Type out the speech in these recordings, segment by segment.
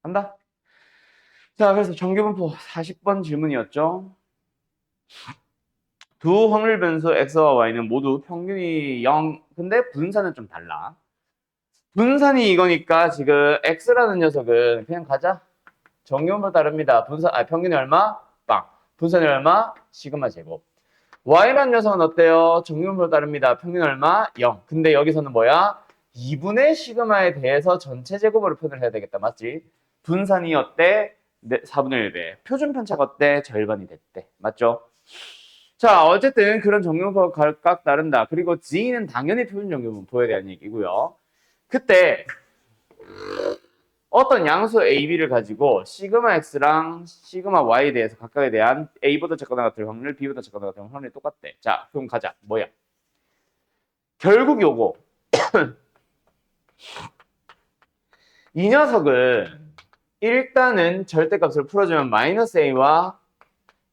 간다. 자, 그래서 정규분포 40번 질문이었죠. 두 확률 변수 x와 y는 모두 평균이 0. 근데 분산은 좀 달라. 분산이 이거니까 지금 x라는 녀석은 그냥 가자. 정규분포 다릅니다. 평균이 얼마? 빵. 분산이 얼마? 시그마 제곱. y라는 녀석은 어때요? 정규분포 다릅니다. 평균 얼마? 0. 근데 여기서는 뭐야? 2분의 시그마에 대해서 전체 제곱으로 표현을 해야 되겠다. 맞지? 분산이 어때? 4분의 1배. 표준 편차가 어때? 절반이 됐대. 맞죠? 자, 어쨌든 그런 정규분포가 각각 다른다. 그리고 G는 당연히 표준 정규분포에 대한 얘기고요. 그때 어떤 양수 A, B를 가지고 시그마 X랑 시그마 Y에 대해서 각각에 대한 A보다 작거나 같을 확률, B보다 작거나 같을 확률이 똑같대. 자, 그럼 가자. 뭐야? 결국 요거 이 녀석은 일단은 절대값을 풀어주면 마이너스 A와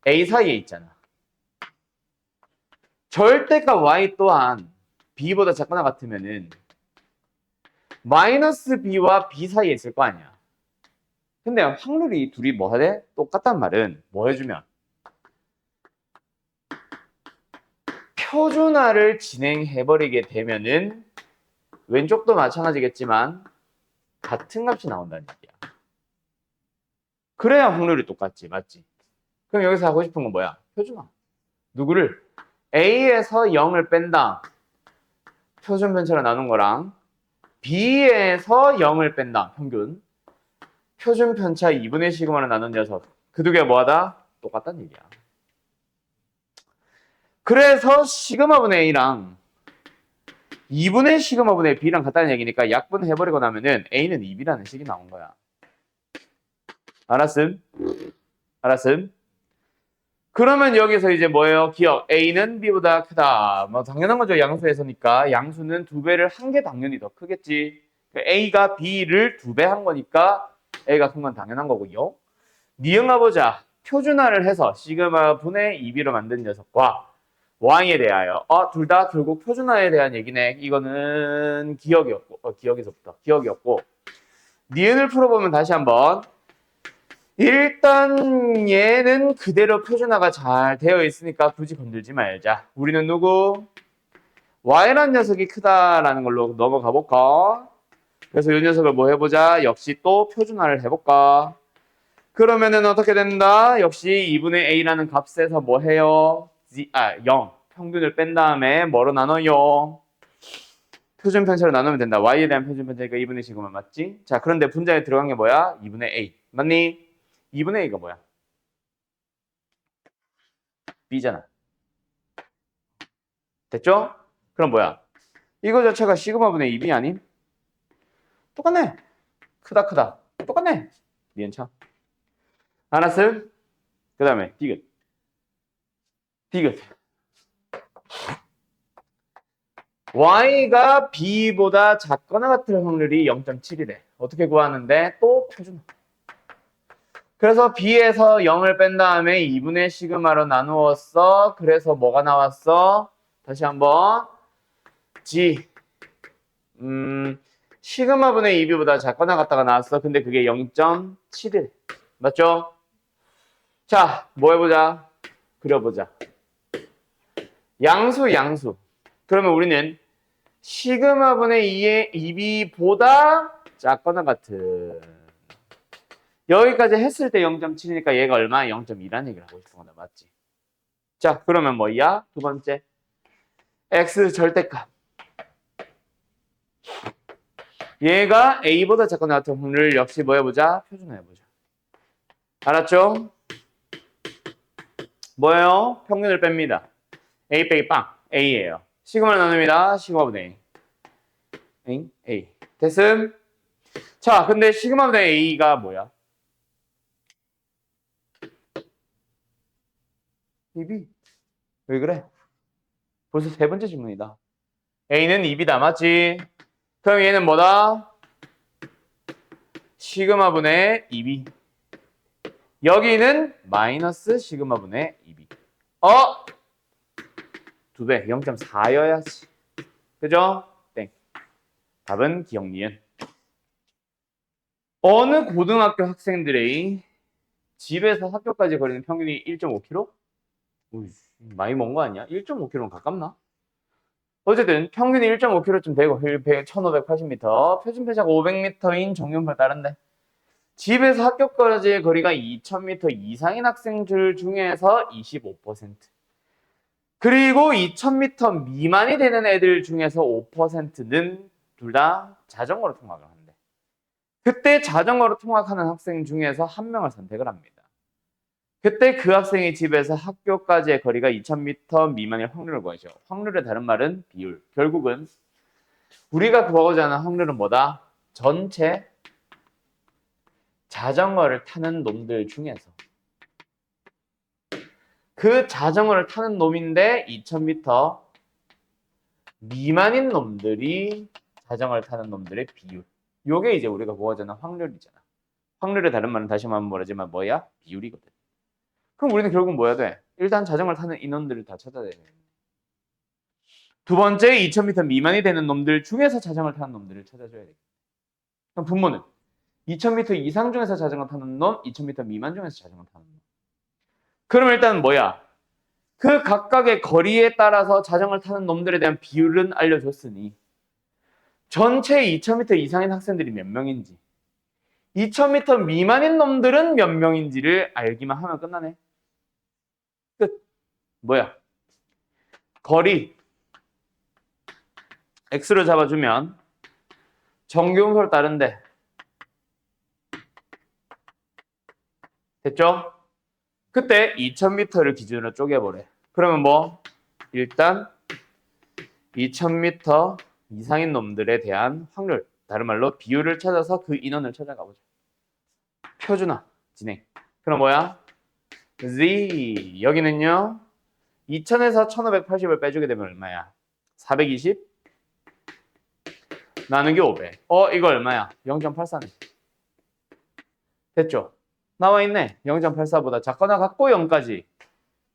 A 사이에 있잖아. 절대값 Y 또한 B보다 작거나 같으면은 마이너스 B와 B 사이에 있을 거 아니야. 근데 확률이 둘이 뭐 하래? 똑같단 말은 뭐 해주면 표준화를 진행해버리게 되면은 왼쪽도 마찬가지겠지만 같은 값이 나온다는 얘기야. 그래야 확률이 똑같지, 맞지? 그럼 여기서 하고 싶은 건 뭐야? 표준화. 누구를? A에서 0을 뺀다. 표준 편차로 나눈 거랑 B에서 0을 뺀다. 평균. 표준 편차 2분의 시그마로 나눈 녀석. 그 두 개가 뭐하다? 똑같다는 얘기야. 그래서 시그마분의 A랑 2분의 시그마분의 B랑 같다는 얘기니까 약분해버리고 나면은 A는 2B라는 식이 나온 거야. 알았음? 알았음? 그러면 여기서 이제 뭐예요? 기억. A는 B보다 크다. 뭐 당연한 거죠. 양수에서니까. 양수는 두 배를 한 게 당연히 더 크겠지. A가 B를 두 배 한 거니까 A가 큰 건 당연한 거고요. 니은가 보자. 표준화를 해서 시그마 분의 2B로 만든 녀석과 Y에 대하여 둘 다 결국 표준화에 대한 얘기네. 이거는 기억이었고 니은을 풀어보면 다시 한번 일단 얘는 그대로 표준화가 잘 되어 있으니까 굳이 건들지 말자. 우리는 누구? Y라는 녀석이 크다라는 걸로 넘어가 볼까? 그래서 이 녀석을 뭐 해보자. 역시 또 표준화를 해볼까? 그러면은 어떻게 된다? 역시 2분의 A라는 값에서 뭐 해요? 0. 평균을 뺀 다음에 뭐로 나눠요? 표준 편차로 나누면 된다. Y에 대한 표준 편차니까 2분의 시그마 맞지? 자, 그런데 분자에 들어간 게 뭐야? 2분의 A. 맞니? 2분의 A가 뭐야? B잖아. 됐죠? 그럼 뭐야? 이거 자체가 시그마분의 2B 아님? 똑같네. 크다. 똑같네. 니은차. 알았음? 그 다음에 디귿. Y가 B보다 작거나 같을 확률이 0.7이래. 어떻게 구하는데? 또 표준. 그래서 B에서 0을 뺀 다음에 2분의 시그마로 나누었어. 그래서 뭐가 나왔어? 다시 한번 G 시그마분의 2B보다 작거나 같다가 나왔어. 근데 그게 0.7이래. 맞죠? 자, 뭐 해보자. 그려보자. 양수. 그러면 우리는 시그마분의 2의 2B보다 작거나 같은 여기까지 했을 때 0.7이니까 얘가 얼마? 0.2라는 얘기를 하고 싶은 거다. 맞지? 자, 그러면 뭐야? 두 번째. X 절대값. 얘가 A보다 작거나 같은 확률 역시 뭐 해보자? 표준화해보자. 알았죠? 뭐예요? 평균을 뺍니다. A 빼기 빵. A예요. 시그마를 나눕니다. 시그마분의 A. A. 됐음? 자, 근데 시그마분의 A가 뭐야? 2B. 왜 그래? 벌써 세 번째 질문이다. A는 2B다. 맞지? 그럼 얘는 뭐다? 시그마분의 2B. 여기는 마이너스 시그마분의 2B. 두 배. 0.4여야지. 그죠? 땡. 답은 기억 니은. 어느 고등학교 학생들의 집에서 학교까지 거리는 평균이 1.5km? 많이 먼 거 아니야? 1.5km는 가깝나? 어쨌든 평균이 1.5km쯤 되고 1580m, 표준편차가 500m인 정규분포에 따른데 집에서 학교까지의 거리가 2000m 이상인 학생들 중에서 25%, 그리고 2000m 미만이 되는 애들 중에서 5%는 둘 다 자전거로 통학을 한대. 그때 자전거로 통학하는 학생 중에서 한 명을 선택을 합니다. 그때 그 학생의 집에서 학교까지의 거리가 2000m 미만일 확률을 구하죠. 확률의 다른 말은 비율. 결국은 우리가 구하고자 하는 확률은 뭐다? 전체 자전거를 타는 놈들 중에서 그 자전거를 타는 놈인데 2000m 미만인 놈들이 자전거를 타는 놈들의 비율. 요게 이제 우리가 구하고자 하는 확률이잖아. 확률의 다른 말은 다시 말하면 뭐라지만 뭐야? 비율이거든. 그럼 우리는 결국 뭐 해야 돼? 일단 자전거를 타는 인원들을 다 찾아야 돼. 두 번째, 2000m 미만이 되는 놈들 중에서 자전거를 타는 놈들을 찾아줘야 돼. 그럼 분모는 2000m 이상 중에서 자전거 타는 놈, 2000m 미만 중에서 자전거 타는 놈. 그럼 일단 뭐야? 그 각각의 거리에 따라서 자전거를 타는 놈들에 대한 비율은 알려줬으니 전체 2000m 이상인 학생들이 몇 명인지, 2000m 미만인 놈들은 몇 명인지를 알기만 하면 끝나네. 끝. 뭐야? 거리 x로 잡아주면 정규분포를 따른데 됐죠? 그때 2000m를 기준으로 쪼개보래. 그러면 뭐? 일단 2000m 이상인 놈들에 대한 확률, 다른 말로 비율을 찾아서 그 인원을 찾아가보자. 표준화 진행. 그럼 뭐야? Z 여기는요 2000에서 1580을 빼주게 되면 얼마야? 420 나누기 500. 이거 얼마야? 0.84네. 됐죠? 나와 있네. 0.84보다 작거나 같고 0까지.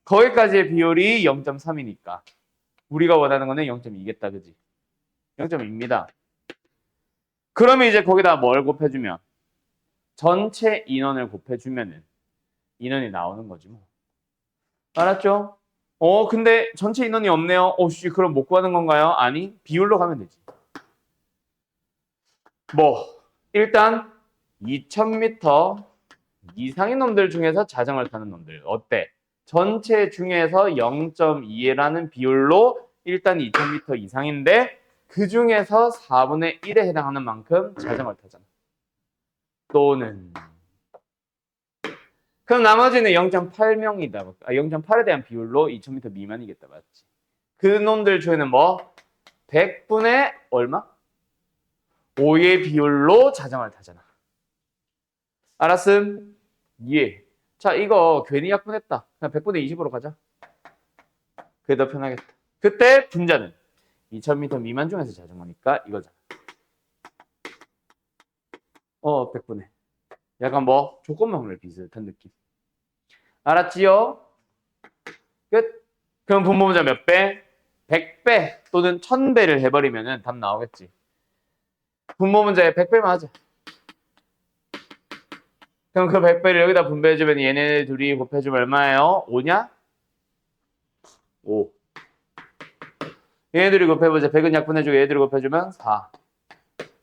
거기까지의 비율이 0.3이니까 우리가 원하는 거는 0.2겠다. 그지? 0.2입니다. 그러면 이제 거기다 뭘 곱해주면 전체 인원을 곱해주면은 인원이 나오는 거지 뭐. 알았죠? 근데 전체 인원이 없네요. 그럼 못 구하는 건가요? 아니, 비율로 가면 되지. 일단 2000m 이상인 놈들 중에서 자전거를 타는 놈들 어때? 전체 중에서 0.2라는 비율로 일단 2000m 이상인데 그 중에서 4분의 1에 해당하는 만큼 자전거를 타잖아. 또는 그럼 나머지는 0.8명이다. 0.8에 대한 비율로 2000m 미만이겠다. 맞지? 그 놈들 중에는 100분의 얼마? 5의 비율로 자전거를 타잖아. 알았음? 예. 자, 이거 괜히 약분했다. 그냥 100분의 20으로 가자. 그게 더 편하겠다. 그때 분자는 2000m 미만 중에서 자전거니까 이거잖아. 100분의. 약간 조건만 확률 비슷한 느낌. 알았지요? 끝. 그럼 분모분자 몇 배? 100배 또는 1000배를 해버리면 답 나오겠지. 분모분자에 100배만 하자. 그럼 그 100배를 여기다 분배해주면 얘네 둘이 곱해주면 얼마예요? 5냐? 5. 얘네들이 곱해보자. 100은 약분해주고 얘네들이 곱해주면 4.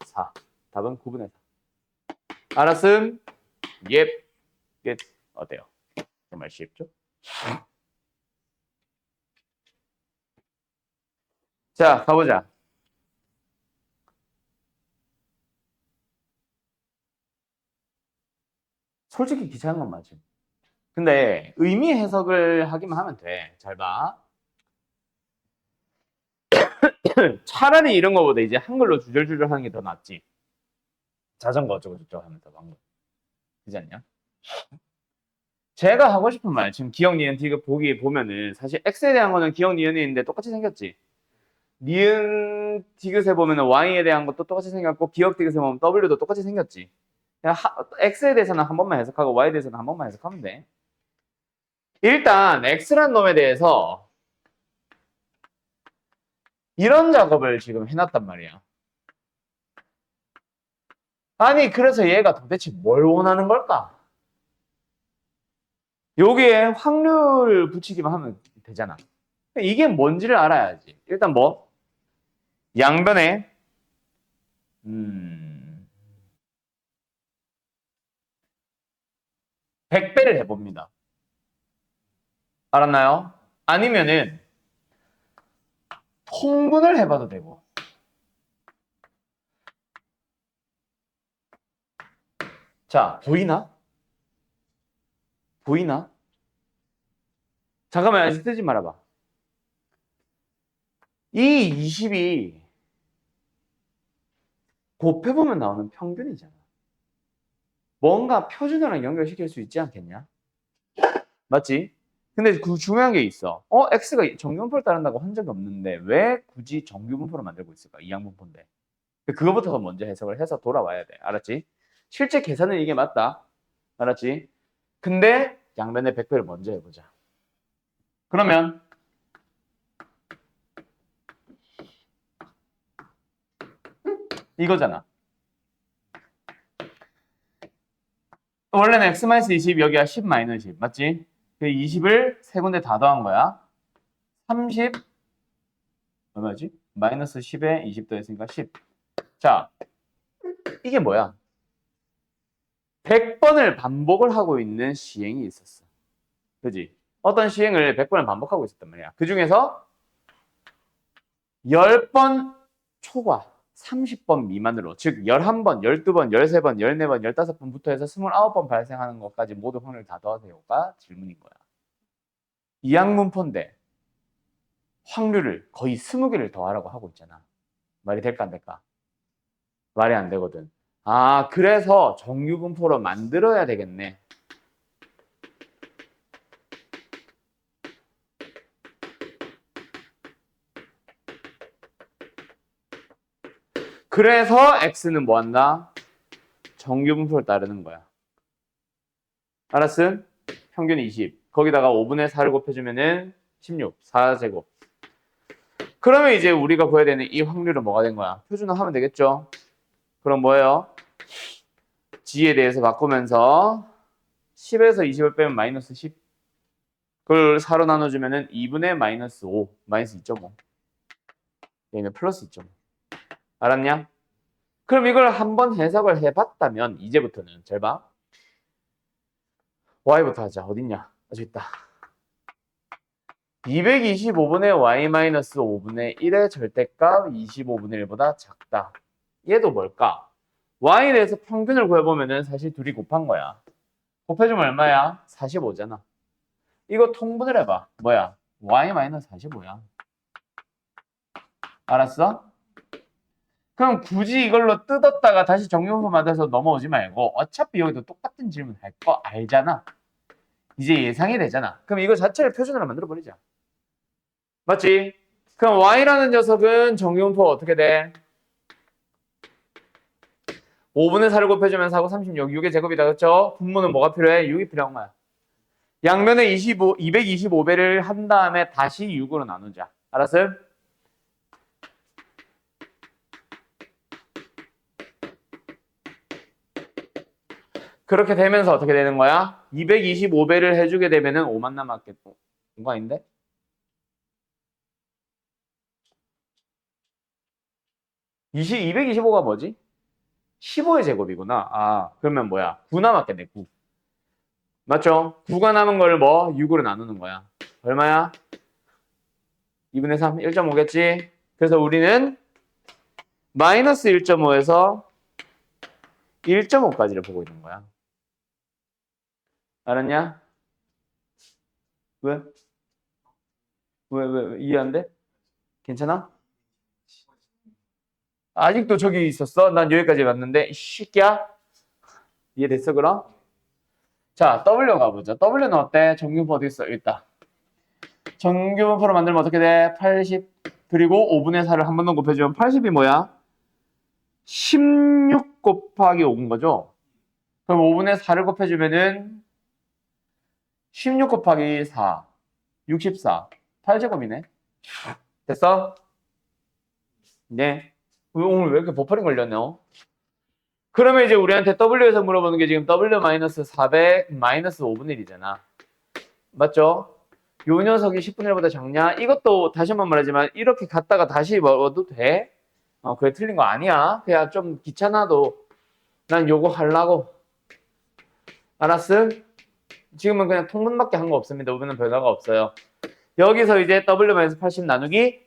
4. 답은 9분의 4. 알았음? 예. 끝. 어때요? 정말 쉽죠? 자, 가보자. 솔직히 귀찮은 건 맞지. 근데 의미 해석을 하기만 하면 돼. 잘 봐. 차라리 이런 거보다 이제 한글로 주절주절 하는 게 더 낫지. 자전거 어쩌고저쩌고 하면서 방금. 그지 않냐? 제가 하고 싶은 말, 지금 기억, 니은, 디귿 보기 보면은 사실 X에 대한 거는 기억, 니은이 있는데 똑같이 생겼지. 니은, 디귿에 보면은 Y에 대한 것도 똑같이 생겼고 기억, 디귿에 보면 W도 똑같이 생겼지. 그냥 X에 대해서는 한 번만 해석하고 Y에 대해서는 한 번만 해석하면 돼. 일단 X란 놈에 대해서 이런 작업을 지금 해놨단 말이야. 아니, 그래서 얘가 도대체 뭘 원하는 걸까? 여기에 확률 붙이기만 하면 되잖아. 이게 뭔지를 알아야지. 일단 뭐? 양변에, 100배를 해봅니다. 알았나요? 아니면은, 통분을 해봐도 되고. 자, 보이나? 보이나? 잠깐만, 아직 뜨지 말아봐. 이 20이 곱해보면 나오는 평균이잖아. 뭔가 표준어랑 연결시킬 수 있지 않겠냐? 맞지? 근데 그 중요한 게 있어. x가 정규분포를 따른다고 한 적이 없는데 왜 굳이 정규분포를 만들고 있을까? 이항분포인데. 그거부터 먼저 해석을 해서 돌아와야 돼. 알았지? 실제 계산은 이게 맞다. 알았지? 근데 양변의 100배를 먼저 해보자. 그러면 이거잖아. 원래는 x-20 여기가 10-10 맞지? 그 20을 세 군데 다 더한 거야. 30 얼마지? 마이너스 10에 20 더했으니까 10. 자, 이게 뭐야? 100번을 반복을 하고 있는 시행이 있었어. 그지? 어떤 시행을 100번을 반복하고 있었단 말이야. 그 중에서 10번 초과 30번 미만으로, 즉 11번, 12번, 13번, 14번, 15번부터 해서 29번 발생하는 것까지 모두 확률을 다 더하세요가 질문인 거야. 이항문포인데 확률을 거의 20개를 더하라고 하고 있잖아. 말이 될까 안 될까? 말이 안 되거든. 아, 그래서 정규분포로 만들어야 되겠네. 그래서 x는 뭐 한다? 정규분포를 따르는 거야. 알았음? 평균 20. 거기다가 5분의 4를 곱해주면은 16. 4제곱. 그러면 이제 우리가 구해야 되는 이 확률은 뭐가 된 거야? 표준화 하면 되겠죠? 그럼 뭐예요? g에 대해서 바꾸면서 10에서 20을 빼면 마이너스 10. 그걸 4로 나눠주면은 2분의 마이너스 5. 마이너스 2.5. 얘는 플러스 2.5. 알았냐? 그럼 이걸 한번 해석을 해봤다면 이제부터는 잘 봐. y부터 하자. 어딨냐? 저기 있다. 225분의 y-5분의 1의 절대값 25분의 1보다 작다. 얘도 뭘까? y에 대해서 평균을 구해보면은 사실 둘이 곱한 거야. 곱해주면 얼마야? 45잖아. 이거 통분을 해봐. 뭐야? y-45야. 알았어? 그럼 굳이 이걸로 뜯었다가 다시 정리분포 만들어서 넘어오지 말고 어차피 여기도 똑같은 질문 할 거 알잖아. 이제 예상이 되잖아. 그럼 이거 자체를 표준으로 만들어버리자. 맞지? 그럼 y라는 녀석은 정규분포가 어떻게 돼? 5분의 4를 곱해주면 4고 36, 6의 제곱이다. 그렇죠? 분모는 뭐가 필요해? 6이 필요한 거야. 양면에 225배를 한 다음에 다시 6으로 나누자. 알았어요? 그렇게 되면서 어떻게 되는 거야? 225배를 해주게 되면은 5만 남았겠고. 이거 아닌데? 225가 뭐지? 15의 제곱이구나. 아, 그러면 뭐야? 9 남았겠네, 9. 맞죠? 9가 남은 걸 뭐? 6으로 나누는 거야. 얼마야? 2분의 3, 1.5겠지? 그래서 우리는 마이너스 1.5에서 1.5까지를 보고 있는 거야. 알았냐? 왜? 왜? 이해 안 돼? 괜찮아? 아직도 저기 있었어? 난 여기까지 왔는데, 이 새끼야? 이해됐어, 그럼? 자, W 가보자. W는 어때? 정규분포 어디 있어? 여기 있다. 정규분포로 만들면 어떻게 돼? 80. 그리고 5분의 4를 한 번 더 곱해주면 80이 뭐야? 16 곱하기 5인 거죠? 그럼 5분의 4를 곱해주면은 16 곱하기 4, 64. 8제곱이네. 됐어? 네. 오늘 왜 이렇게 버퍼링 걸렸네? 그러면 이제 우리한테 W에서 물어보는 게 지금 W-400 5분의 1이잖아. 맞죠? 요 녀석이 10분의 1보다 작냐? 이것도 다시 한번 말하지만 이렇게 갔다가 다시 먹어도 돼? 그게 틀린 거 아니야. 그냥 좀 귀찮아도 난 요거 하려고. 알았음? 지금은 그냥 통분밖에 한 거 없습니다. 우리는 변화가 없어요. 여기서 이제 W-80 나누기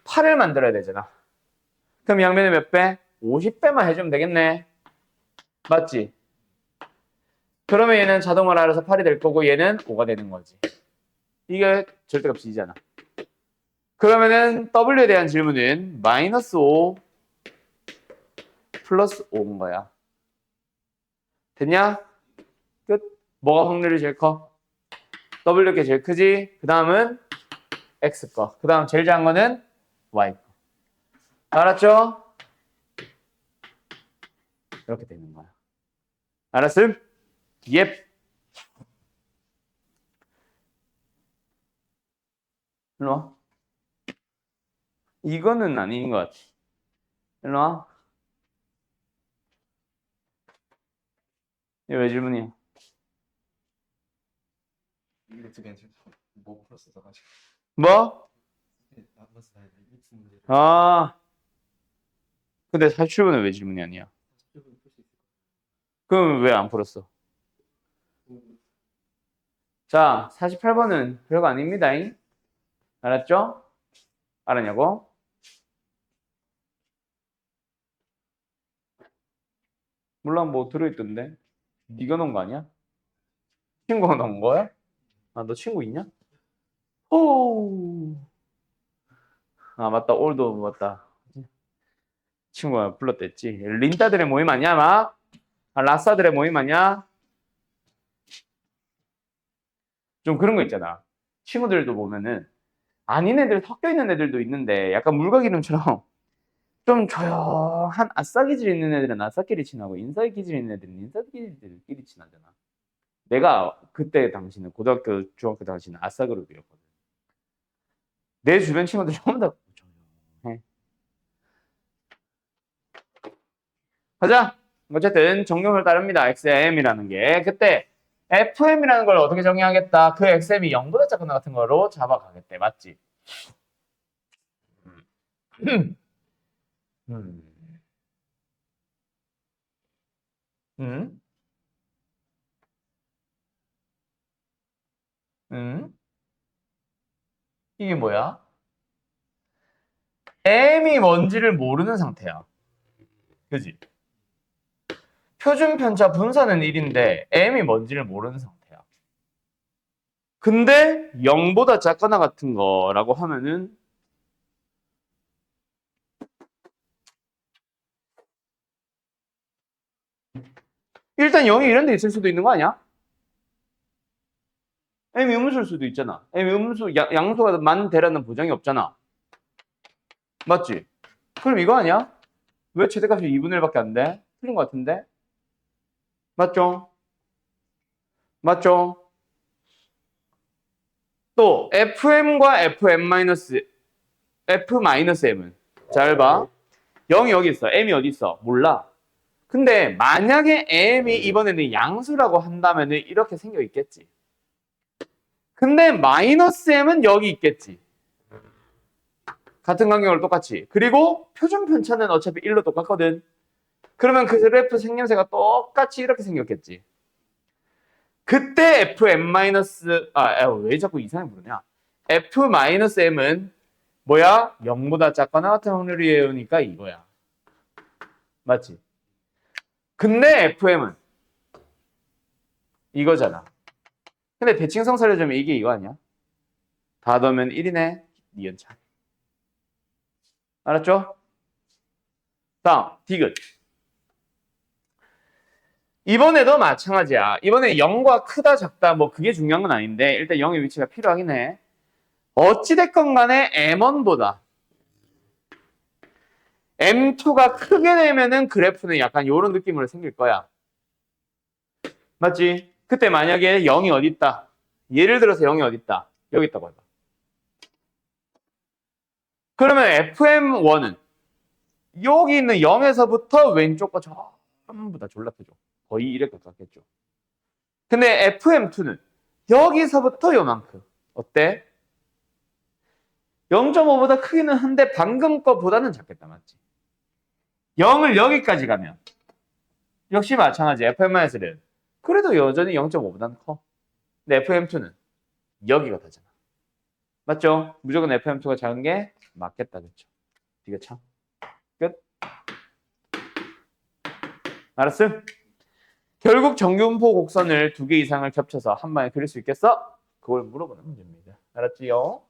8을 만들어야 되잖아. 그럼 양면에 몇 배? 50배만 해주면 되겠네. 맞지? 그러면 얘는 자동으로 알아서 8이 될 거고 얘는 5가 되는 거지. 이게 절대값이잖아. 그러면은 W에 대한 질문은 -5 플러스 5인 거야. 됐냐? 끝. 뭐가 확률이 제일 커? W가 제일 크지? 그 다음은 X 거. 그 다음 제일 작은 거는 Y 거. 알았죠? 이렇게 되는 거야. 알았음? 예. 일로 와. 이거는 아닌 것 같아. 일로 와. 이거 왜 질문이야? 이거 두 개는 뭐 풀었어 가지고. 뭐? 남았어 나 미친 문제. 아. 근데 47번은 왜 질문이 아니야? 그럼 왜 안 풀었어? 자, 48번은 별거 아닙니다. 알았죠? 알았냐고? 몰라, 뭐 들어있던데. 네가 넣은 거 아니야? 친구가 넣은 거야? 아, 너 친구 있냐? 오. 아, 맞다. 올도 맞다. 친구가 불렀댔지. 린다들의 모임 아니야, 막? 라싸들의 모임 아니야? 좀 그런 거 있잖아. 친구들도 보면은 아닌 애들 섞여 있는 애들도 있는데 약간 물과 기름처럼 좀 조용한 아싸 기질 있는 애들은 아싸끼리 친하고 인싸 기질 있는 애들은 인싸끼리 친하잖아. 내가 그때 당시는 고등학교, 중학교 당시는 아싸 그룹이었거든. 내 주변 친구들 전부 다 조용해. 가자. 어쨌든 정경을 따릅니다. XM이라는 게. 그때 FM이라는 걸 어떻게 정의하겠다. 그 XM이 0보다 작거나 같은 거로 잡아가겠대. 맞지? 음. 음. 음. 이게 뭐야? M이 뭔지를 모르는 상태야. 그지? 표준 편차 분사는 1인데 M이 뭔지를 모르는 상태야. 근데 0보다 작거나 같은 거라고 하면은 일단 0이 이런 데 있을 수도 있는 거 아니야? M이 음수일 수도 있잖아. M이 양수가 만대라는 보장이 없잖아. 맞지? 그럼 이거 아니야? 왜 최대값이 2분의 1밖에 안 돼? 틀린 것 같은데? 맞죠? 맞죠? 또 FM과 F-M은 잘 봐. 0이 여기 있어. M이 어디 있어? 몰라. 근데 만약에 M이 이번에는 양수라고 한다면 이렇게 생겨 있겠지. 근데 마이너스 M은 여기 있겠지. 같은 간격으로 똑같이. 그리고 표준 편차는 어차피 1로 똑같거든. 그러면 그 그래프 생김새가 똑같이 이렇게 생겼겠지. 그때 왜 자꾸 이상하게 부르냐? F-M은 뭐야? 0보다 작거나 같은 확률이니까 이거야. 맞지? 근데 FM은 이거잖아. 근데 대칭성 살려주면 이게 이거 아니야? 다 넣으면 1이네. 니은차. 알았죠? 다음, 디귿. 이번에도 마찬가지야. 이번에 0과 크다 작다 뭐 그게 중요한 건 아닌데 일단 0의 위치가 필요하긴 해. 어찌됐건 간에 M1보다 M2가 크게 되면은 그래프는 약간 이런 느낌으로 생길 거야. 맞지? 그때 만약에 0이 어디 있다. 예를 들어서 0이 어디 있다. 여기 있다고 해봐. 그러면 FM1은 여기 있는 0에서부터 왼쪽 거 저 전부 다 졸라 크죠. 거의 1에 가깝겠죠. 근데 FM2는 여기서부터 요만큼. 어때? 0.5보다 크기는 한데 방금 거보다는 작겠다. 맞지? 0을 여기까지 가면 역시 마찬가지. FM-1은 그래도 여전히 0.5보다는 커. 근데 FM2는 여기가 다잖아. 맞죠? 무조건 FM2가 작은 게 맞겠다. 그쵸? 이게 참. 끝. 알았음? 결국 정규분포 곡선을 2개 이상을 겹쳐서 한 방에 그릴 수 있겠어? 그걸 물어보는 문제입니다. 알았지요?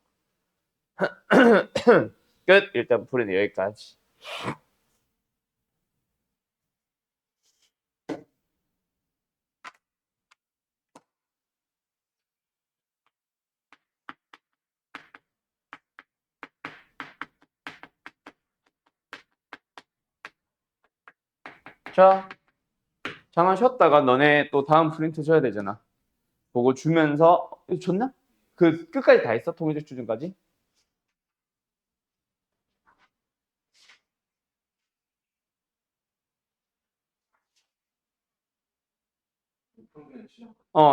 끝. 일단 풀이는 여기까지. 자, 잠깐 쉬었다가 너네 또 다음 프린트 줘야 되잖아. 그거 주면서 이거 줬나? 그 끝까지 다 했어? 통일적 추준까지?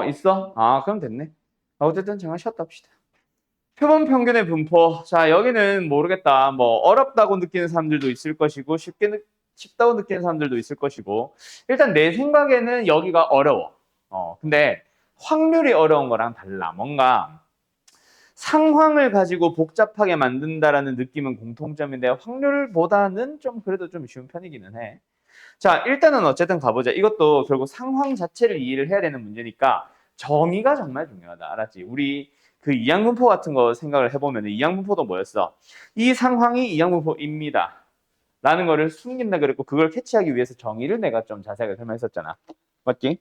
있어? 아, 그럼 됐네. 어쨌든 잠깐 쉬었다 합시다. 표본 평균의 분포. 자, 여기는 모르겠다. 뭐 어렵다고 느끼는 사람들도 있을 것이고 쉽다고 느끼는 사람들도 있을 것이고 일단 내 생각에는 여기가 어려워. 근데 확률이 어려운 거랑 달라. 뭔가 상황을 가지고 복잡하게 만든다라는 느낌은 공통점인데 확률보다는 좀 그래도 좀 쉬운 편이기는 해. 자, 일단은 어쨌든 가보자. 이것도 결국 상황 자체를 이해를 해야 되는 문제니까 정의가 정말 중요하다. 알았지? 우리 그 이항분포 같은 거 생각을 해보면 이항분포도 뭐였어? 이 상황이 이항분포입니다. 라는 거를 숨긴다 그랬고 그걸 캐치하기 위해서 정의를 내가 좀 자세하게 설명했었잖아. 맞지?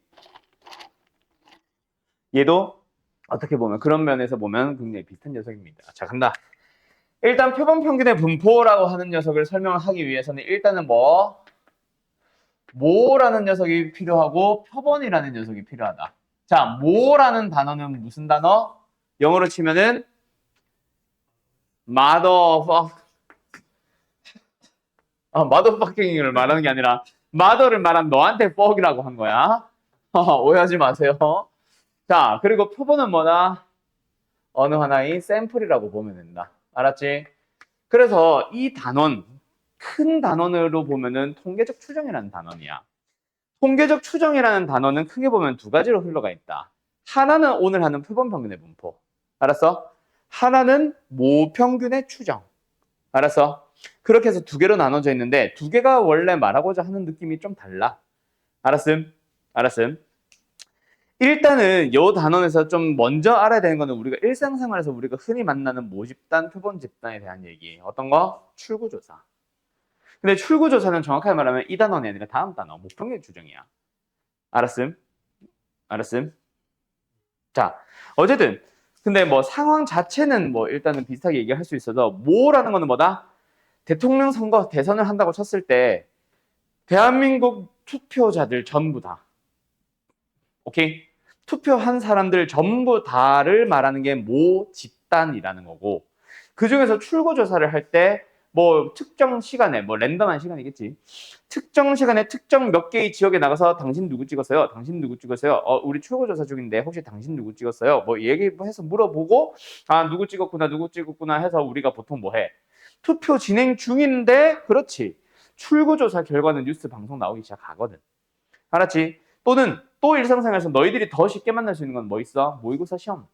얘도 어떻게 보면 그런 면에서 보면 굉장히 비슷한 녀석입니다. 자, 간다. 일단 표본 평균의 분포라고 하는 녀석을 설명하기 위해서는 일단은 모라는 녀석이 필요하고 표본이라는 녀석이 필요하다. 자, 모라는 단어는 무슨 단어? 영어로 치면은 motherfucking을 말하는 게 아니라 mother를 말한 너한테 fuck이라고 한 거야. 오해하지 마세요. 자, 그리고 표본은 뭐다? 어느 하나의 샘플이라고 보면 된다. 알았지? 그래서 이 단원, 큰 단원으로 보면은 통계적 추정이라는 단원이야. 통계적 추정이라는 단어는 크게 보면 두 가지로 흘러가 있다. 하나는 오늘 하는 표본 평균의 분포. 알았어? 하나는 모평균의 추정. 알았어? 그렇게 해서 두 개로 나눠져 있는데 두 개가 원래 말하고자 하는 느낌이 좀 달라. 알았음? 알았음? 일단은 요 단원에서 좀 먼저 알아야 되는 거는 우리가 일상생활에서 우리가 흔히 만나는 모집단, 표본 집단에 대한 얘기. 어떤 거? 출구조사. 근데 출구조사는 정확하게 말하면 이 단원이 아니라 다음 단어, 모평균 추정이야. 알았음? 알았음? 자, 어쨌든 근데 뭐 상황 자체는 뭐 일단은 비슷하게 얘기할 수 있어서 뭐라는 거는 뭐다? 대통령 선거 대선을 한다고 쳤을 때 대한민국 투표자들 전부 다 오케이? 투표한 사람들 전부 다를 말하는 게 모 집단이라는 거고 그 중에서 출구조사를 할 때 뭐 특정 시간에 뭐 랜덤한 시간이겠지 특정 시간에 특정 몇 개의 지역에 나가서 당신 누구 찍었어요? 당신 누구 찍었어요? 우리 출구조사 중인데 혹시 당신 누구 찍었어요? 뭐 얘기해서 물어보고 아 누구 찍었구나 해서 우리가 보통 뭐 해? 투표 진행 중인데 그렇지 출구조사 결과는 뉴스 방송 나오기 시작하거든. 알았지? 또는 또 일상생활에서 너희들이 더 쉽게 만날 수 있는 건 뭐 있어? 모의고사 시험.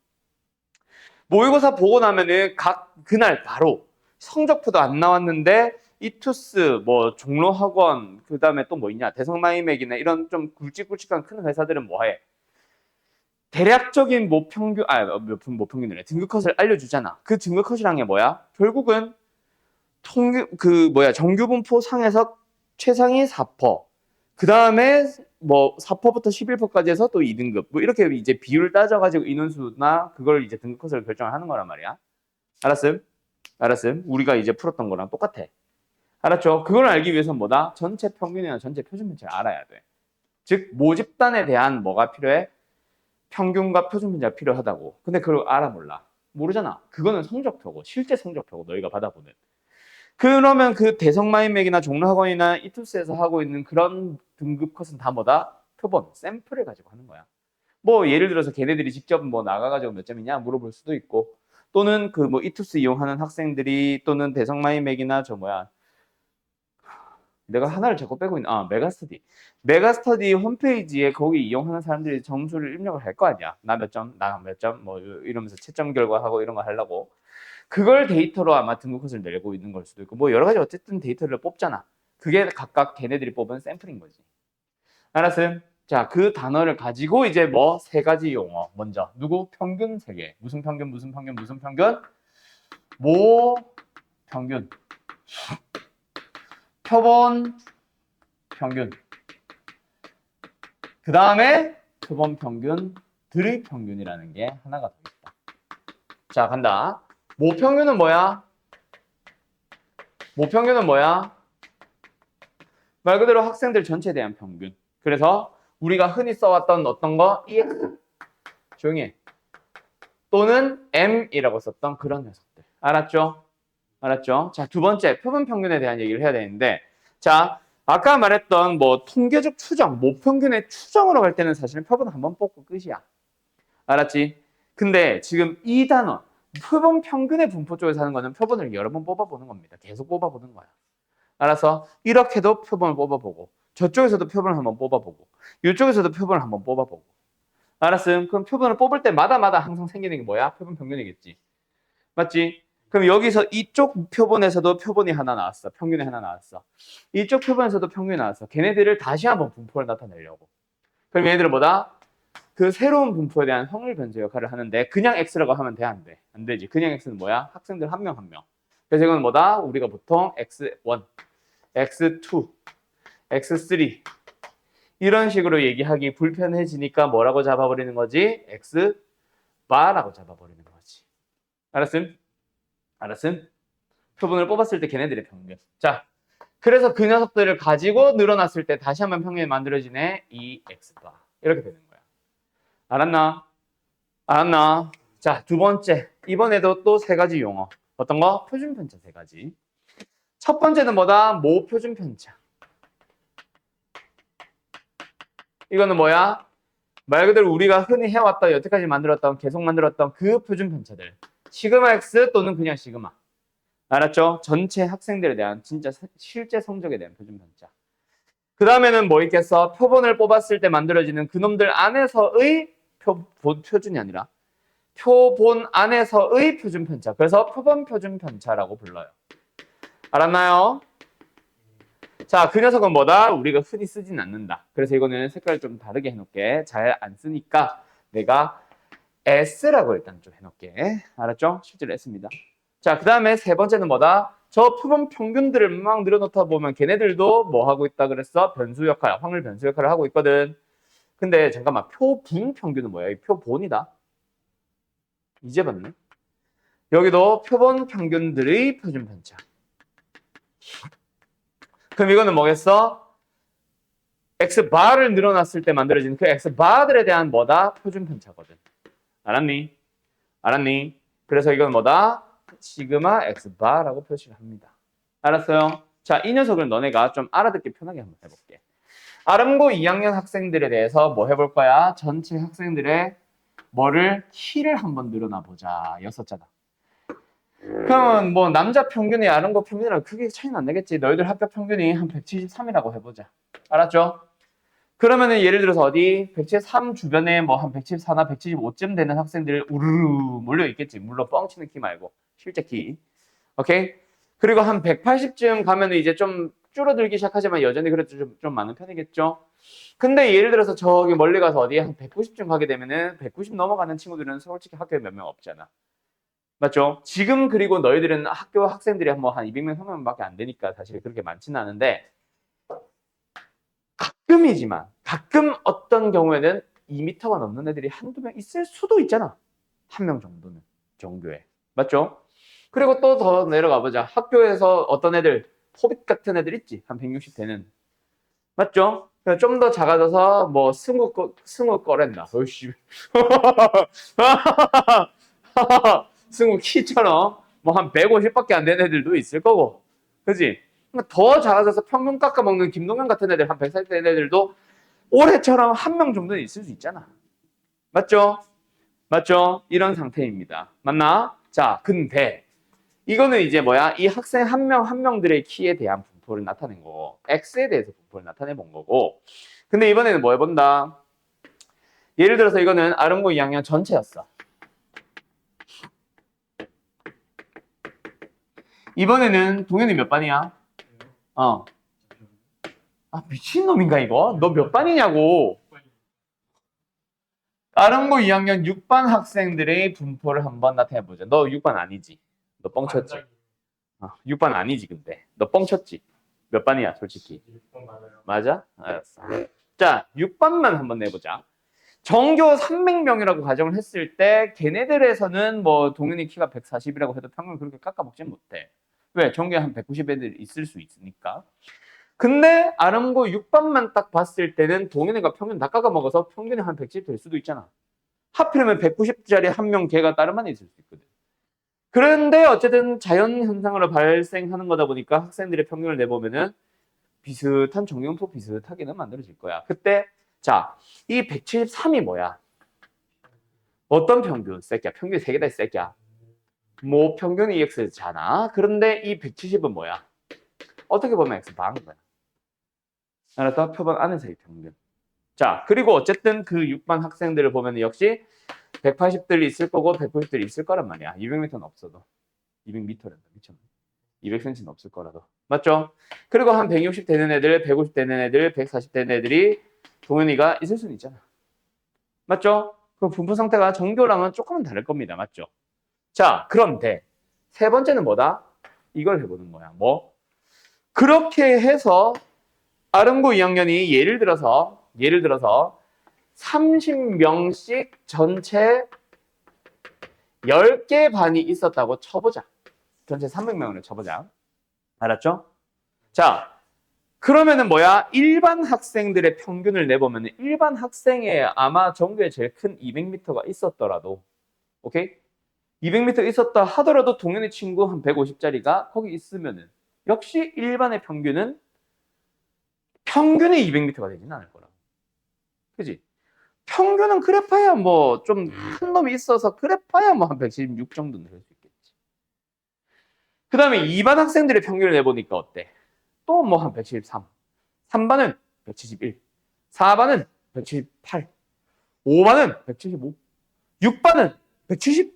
모의고사 보고 나면은 각 그날 바로 성적표도 안 나왔는데 이투스, 뭐 종로학원, 그 다음에 또 뭐 있냐? 대성마이맥이나 이런 좀 굵직굵직한 큰 회사들은 뭐 해? 대략적인 모평균, 모평균이래. 등급컷을 알려주잖아. 그 등급컷이란 게 뭐야? 결국은 정규분포 상에서 최상위 4%. 그 다음에 뭐 4%부터 11%까지 해서 또 2등급. 뭐 이렇게 이제 비율을 따져가지고 인원수나 그걸 이제 등급컷을 결정을 하는 거란 말이야. 알았음? 알았음? 우리가 이제 풀었던 거랑 똑같아. 알았죠? 그걸 알기 위해서는 뭐다? 전체 평균이나 전체 표준편차를 알아야 돼. 즉 모집단에 대한 뭐가 필요해? 평균과 표준편차가 필요하다고. 근데 그걸 알아 몰라. 모르잖아. 그거는 성적표고 실제 성적표고 너희가 받아보는. 그러면 그 대성마인맥이나 종로학원이나 이투스에서 하고 있는 그런 등급 컷은 다 뭐다? 표본, 샘플을 가지고 하는 거야. 뭐 예를 들어서 걔네들이 직접 뭐 나가가지고 몇 점이냐 물어볼 수도 있고, 또는 그 뭐 이투스 이용하는 학생들이, 또는 대성마인맥이나 저 뭐야, 내가 하나를 자꾸 빼고 있는, 메가스터디. 메가스터디 홈페이지에 거기 이용하는 사람들이 점수를 입력을 할 거 아니야. 나 몇 점, 나 몇 점, 뭐 이러면서 채점 결과하고 이런 거 하려고. 그걸 데이터로 아마 등급 컷을 내고 있는 걸 수도 있고, 뭐 여러 가지 어쨌든 데이터를 뽑잖아. 그게 각각 걔네들이 뽑은 샘플인 거지. 알았음? 자, 그 단어를 가지고 이제 뭐 세 가지 용어. 먼저 누구? 평균 세 개. 무슨 평균, 무슨 평균, 무슨 평균? 모 평균. 표본 평균. 그 다음에 표본 평균, 들의 평균이라는 게 하나가 더 있다. 자, 간다. 모평균은 뭐야? 모평균은 뭐야? 말 그대로 학생들 전체에 대한 평균. 그래서 우리가 흔히 써왔던 어떤 거? EX. 조용히 해. 또는 M이라고 썼던 그런 녀석들. 알았죠? 알았죠? 자, 두 번째, 표본 평균에 대한 얘기를 해야 되는데, 자, 아까 말했던 뭐 통계적 추정, 모평균의 추정으로 갈 때는 사실은 표본 한번 뽑고 끝이야. 알았지? 근데 지금 이 단어, 표본 평균의 분포 쪽에서 하는 거는 표본을 여러 번 뽑아보는 겁니다. 계속 뽑아보는 거야. 알아서 이렇게도 표본을 뽑아보고, 저쪽에서도 표본을 한번 뽑아보고, 이쪽에서도 표본을 한번 뽑아보고. 알았음? 그럼 표본을 뽑을 때마다 항상 생기는 게 뭐야? 표본 평균이겠지. 맞지? 그럼 여기서 이쪽 표본에서도 표본이 하나 나왔어. 평균이 하나 나왔어. 이쪽 표본에서도 평균이 나왔어. 걔네들을 다시 한번 분포를 나타내려고. 그럼 얘네들은 뭐다? 그 새로운 분포에 대한 확률 변수 역할을 하는데, 그냥 X라고 하면 돼? 안 돼? 안 되지. 그냥 X는 뭐야? 학생들 한 명 한 명. 그래서 이건 뭐다? 우리가 보통 X1, X2, X3 이런 식으로 얘기하기 불편해지니까 뭐라고 잡아버리는 거지? X바라고 잡아버리는 거지. 알았음? 알았음? 표본을 뽑았을 때 걔네들의 평균. 자, 그래서 그 녀석들을 가지고 늘어났을 때 다시 한번 평균이 만들어지네. 이 X바. 이렇게 되는 거야. 알았나? 알았나? 자, 두 번째. 이번에도 또 세 가지 용어. 어떤 거? 표준편차 세 가지. 첫 번째는 뭐다? 모표준편차. 이거는 뭐야? 말 그대로 우리가 흔히 해왔던, 여태까지 만들었던, 계속 만들었던 그 표준편차들. 시그마 X 또는 그냥 시그마. 알았죠? 전체 학생들에 대한 진짜 실제 성적에 대한 표준편차. 그 다음에는 뭐 있겠어? 표본을 뽑았을 때 만들어지는 그놈들 안에서의 표준이 아니라 표본 안에서의 표준편차. 그래서 표본 표준편차라고 불러요. 알았나요? 자, 그 녀석은 뭐다? 우리가 흔히 쓰진 않는다. 그래서 이거는 색깔을 좀 다르게 해놓을게. 잘 안 쓰니까 내가 S라고 일단 좀 해놓을게. 알았죠? 실제로 S입니다. 자, 그 다음에 세 번째는 뭐다? 저 표본 평균들을 막 늘어놓다 보면 걔네들도 뭐 하고 있다 그랬어? 변수 역할, 확률 변수 역할을 하고 있거든. 근데 잠깐만, 표분 평균은 뭐야? 이 표본이다. 이제 봤네. 여기도 표본 평균들의 표준편차. 그럼 이거는 뭐겠어? X바를 늘어났을 때 만들어지는 그 X바들에 대한 뭐다? 표준편차거든. 알았니? 알았니? 그래서 이건 뭐다? 시그마 X바라고 표시를 합니다. 알았어요? 자, 이 녀석을 너네가 좀 알아듣기 편하게 한번 해볼게. 아름고 2학년 학생들에 대해서 뭐 해볼 거야? 전체 학생들의 뭐를 키를 한번 늘어나 보자. 였었잖아. 그러면 뭐 남자 평균이 아름고 평균이랑 크게 차이는 안 나겠지. 너희들 합격 평균이 한 173이라고 해보자. 알았죠? 그러면은 예를 들어서 어디 173 주변에 뭐 한 174나 175쯤 되는 학생들 우르르 몰려 있겠지. 물론 뻥치는 키 말고 실제 키. 오케이? 그리고 한 180쯤 가면은 이제 좀 줄어들기 시작하지만 여전히 그래도 좀 많은 편이겠죠. 근데 예를 들어서 저기 멀리 가서 어디 한 190쯤 가게 되면은 190 넘어가는 친구들은 솔직히 학교에 몇 명 없잖아. 맞죠? 지금 그리고 너희들은 학교 학생들이 뭐 한 200명, 300명밖에 안 되니까 사실 그렇게 많지는 않은데 가끔이지만 가끔 어떤 경우에는 2m가 넘는 애들이 한두 명 있을 수도 있잖아. 한 명 정도는 정교에. 맞죠? 그리고 또 더 내려가 보자. 학교에서 어떤 애들 포빗 같은 애들 있지. 한 160 되는. 맞죠? 좀 더 작아져서 뭐 승우 꺼낸다. 어이씨. 승우 키처럼 뭐 한 150밖에 안 되는 애들도 있을 거고. 그지? 그러니까 더 작아져서 평균 깎아먹는 김동현 같은 애들, 한 140대 애들도 올해처럼 한 명 정도는 있을 수 있잖아. 맞죠? 맞죠? 이런 상태입니다. 맞나? 자, 근데 이거는 이제 뭐야? 이 학생 한 명 한 명들의 키에 대한 분포를 나타낸 거고, X에 대해서 분포를 나타내 본 거고. 근데 이번에는 뭐 해본다? 예를 들어서 이거는 아름고 2학년 전체였어. 이번에는 동현이 몇 반이야? 어. 아, 미친놈인가, 이거? 너 몇 반이냐고. 아름고 2학년 6반 학생들의 분포를 한번 나타내보자. 너 6반 아니지? 너 뻥쳤지? 6반 아니지, 근데. 너 뻥쳤지? 몇 반이야, 솔직히? 6번 맞아요. 맞아? 알았어. 자, 6반만 한번 내보자. 전교 300명이라고 가정을 했을 때 걔네들에서는 뭐 동현이 키가 140이라고 해도 평균 그렇게 깎아먹진 못해. 왜? 전교에 한 190 애들 있을 수 있으니까. 근데 아름고 6반만 딱 봤을 때는 동현이가 평균 다 깎아먹어서 평균이 한 170 될 수도 있잖아. 하필이면 190짜리 한 명 걔가 다른 반에 있을 수 있거든. 그런데 어쨌든 자연 현상으로 발생하는 거다 보니까 학생들의 평균을 내보면은 비슷한 정경포 비슷하게는 만들어질 거야. 그때 자, 이 173이 뭐야? 어떤 평균? 새끼야. 평균 3개다, 새끼야. 뭐 평균이 EX잖아. 그런데 이 170은 뭐야? 어떻게 보면 X 반인 거야. 알았어? 표본 안에서의 평균. 자, 그리고 어쨌든 그 6반 학생들을 보면 역시 180들이 있을 거고 190들이 있을 거란 말이야. 200m는 없어도. 200m란다. 미쳤네. 200cm는 없을 거라도. 맞죠? 그리고 한 160 되는 애들, 150 되는 애들, 140 되는 애들이 동현이가 있을 수는 있잖아. 맞죠? 그 분포 상태가 정교랑은 조금은 다를 겁니다. 맞죠? 자, 그런데 세 번째는 뭐다? 이걸 해보는 거야. 뭐? 그렇게 해서 아름고 2학년이 예를 들어서 30명씩 전체 10개 반이 있었다고 쳐보자. 전체 300명을 쳐보자. 알았죠? 자, 그러면은 뭐야? 일반 학생들의 평균을 내보면 일반 학생의 아마 전교에 제일 큰 200m가 있었더라도, 오케이? 200m 있었다 하더라도 동현이 친구 한 150짜리가 거기 있으면은 역시 일반의 평균이 200m가 되지는 않을 거라고. 그지? 평균은 그래봐야 뭐 좀 큰 놈이 있어서 그래봐야 뭐 한 176 정도는 될 수 있겠지. 그 다음에 2반 학생들의 평균을 내보니까 어때? 또 뭐 한 173. 3반은 171. 4반은 178. 5반은 175. 6반은 170.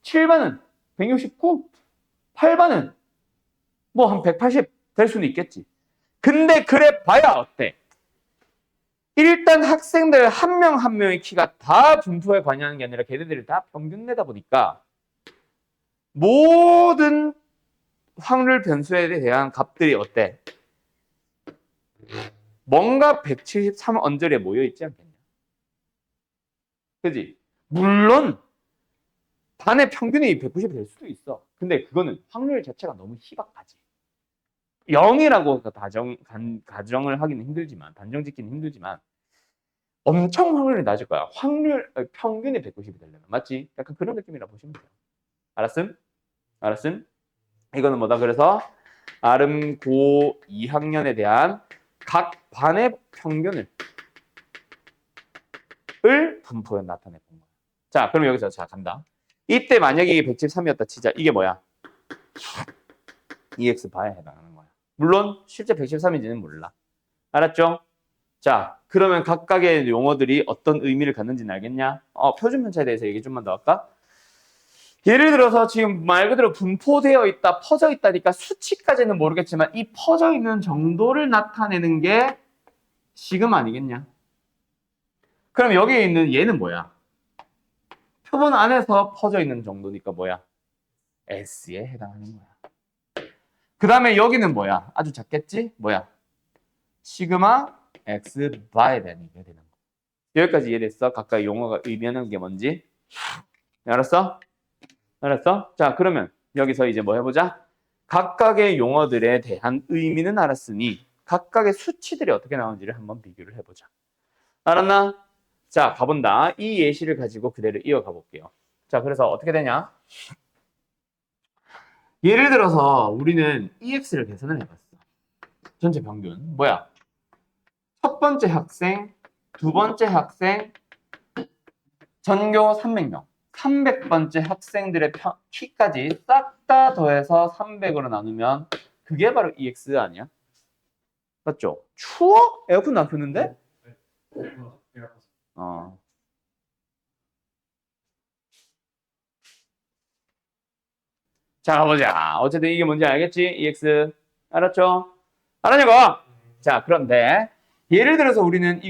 7반은 169. 8반은 뭐 한 180 될 수는 있겠지. 근데 그래 봐야 어때? 일단 학생들 한 명 한 명의 키가 다 분포에 관여하는 게 아니라 걔네들을 다 평균 내다 보니까 모든 확률 변수에 대한 값들이 어때? 뭔가 173 언저리에 모여있지 않겠냐? 그지? 물론 반의 평균이 190이 될 수도 있어. 근데 그거는 확률 자체가 너무 희박하지. 0이라고 가정을 하기는 힘들지만, 단정 짓기는 힘들지만 엄청 확률이 낮을 거야. 평균이 190이 되려면. 맞지? 약간 그런 느낌이라 보시면 돼요. 알았음? 알았음? 이거는 뭐다? 그래서 아름고 2학년에 대한 각 반의 평균을 분포에 나타내 본 거야. 자, 그럼 여기서 자 간다. 이때 만약에 이게 173이었다 치자. 이게 뭐야? EX 바에 해당하는 거야. 물론 실제 113인지는 몰라. 알았죠? 자, 그러면 각각의 용어들이 어떤 의미를 갖는지는 알겠냐? 표준 편차에 대해서 얘기 좀만 더 할까? 예를 들어서 지금 말 그대로 분포되어 있다, 퍼져 있다니까 수치까지는 모르겠지만 이 퍼져 있는 정도를 나타내는 게 시그마 아니겠냐? 그럼 여기에 있는 얘는 뭐야? 표본 안에서 퍼져 있는 정도니까 뭐야? S에 해당하는 거야. 그 다음에 여기는 뭐야? 아주 작겠지? 뭐야? 시그마 X 바에 대한 얘기가 되는 거. 여기까지 이해됐어? 각각 용어가 의미하는 게 뭔지? 알았어? 알았어? 자, 그러면 여기서 이제 뭐 해보자? 각각의 용어들에 대한 의미는 알았으니 각각의 수치들이 어떻게 나오는지를 한번 비교를 해보자. 알았나? 자, 가본다. 이 예시를 가지고 그대로 이어가 볼게요. 자, 그래서 어떻게 되냐? 예를 들어서 우리는 EX를 계산을 해봤어. 전체 평균. 뭐야? 첫 번째 학생, 두 번째 학생, 전교 300명. 300번째 학생들의 키까지 싹 다 더해서 300으로 나누면 그게 바로 EX 아니야? 맞죠? 추워? 에어컨 안 켰는데? 어. 자, 가보자. 어쨌든 이게 뭔지 알겠지? EX. 알았죠? 알았냐고? 자, 그런데 예를 들어서 우리는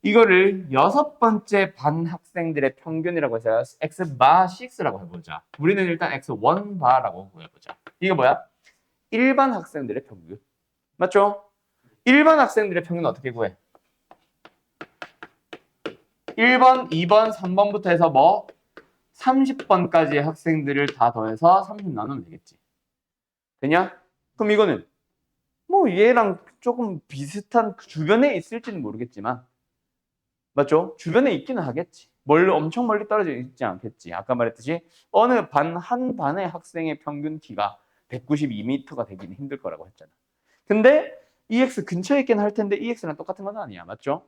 이거를 여섯 번째 반 학생들의 평균이라고 해서 X 바 6라고 해보자. 우리는 일단 X 1 바라고 해보자. 이게 뭐야? 일반 학생들의 평균. 맞죠? 일반 학생들의 평균 어떻게 구해? 1번, 2번, 3번부터 해서 뭐? 30번까지의 학생들을 다 더해서 30 나누면 되겠지. 되냐? 그럼 이거는 뭐 얘랑 조금 비슷한 주변에 있을지는 모르겠지만 맞죠? 주변에 있기는 하겠지. 엄청 멀리 떨어져 있지 않겠지. 아까 말했듯이 어느 한 반의 학생의 평균 키가 192m가 되기는 힘들 거라고 했잖아. 근데 EX 근처에 있긴 할 텐데 EX랑 똑같은 건 아니야. 맞죠?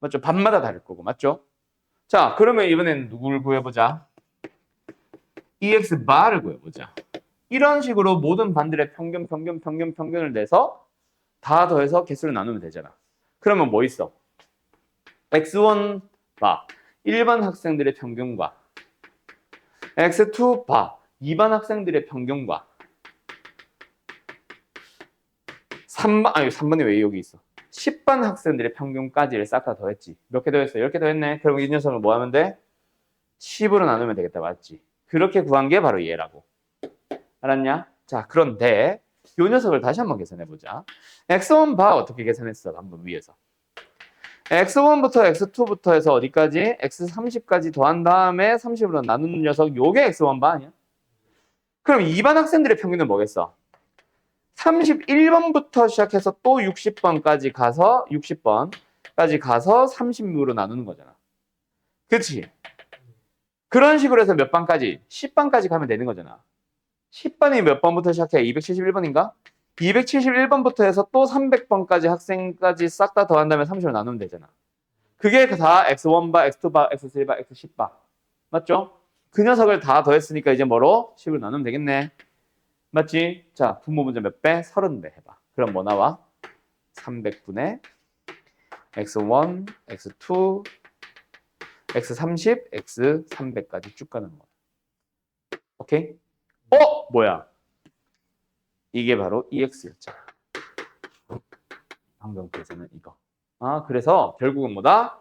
맞죠? 반마다 다를 거고. 맞죠? 자, 그러면 이번엔 누구를 구해보자. EX 바를 구해보자. 이런 식으로 모든 반들의 평균을 내서 다 더해서 개수를 나누면 되잖아. 그러면 뭐 있어? X1 바 일반 학생들의 평균과 X2 바 2반 학생들의 평균과 3번이 왜 여기 있어? 10반 학생들의 평균까지를 싹 다 더했지. 몇 개 더했어? 10개 더했네. 그럼 이 녀석을 뭐 하면 돼? 10으로 나누면 되겠다. 맞지? 그렇게 구한 게 바로 얘라고. 알았냐? 자, 그런데 이 녀석을 다시 한번 계산해보자. X1 바 어떻게 계산했어? 한번 위에서. X1부터 X2부터 해서 어디까지? X30까지 더한 다음에 30으로 나누는 녀석 요게 X1 바 아니야? 그럼 2반 학생들의 평균은 뭐겠어? 31번부터 시작해서 또 60번까지 가서 60번까지 가서 36으로 나누는 거잖아. 그치? 그런 식으로 해서 몇 반까지? 10반까지 가면 되는 거잖아. 10번이 몇 번부터 시작해? 271번인가? 271번부터 해서 또 300번까지 학생까지 싹 다 더한 다음에 30으로 나누면 되잖아. 그게 다 X1바, X2바, X3바, X10바. 맞죠? 그 녀석을 다 더했으니까 이제 뭐로? 10으로 나누면 되겠네. 맞지? 자, 분모 문제 몇 배? 30배 해봐. 그럼 뭐 나와? 300분의 X1, X2, X30, X300까지 쭉 가는 거야. 오케이? 뭐야? 이게 바로 EX였잖아. 방금 계산은 이거. 그래서 결국은 뭐다?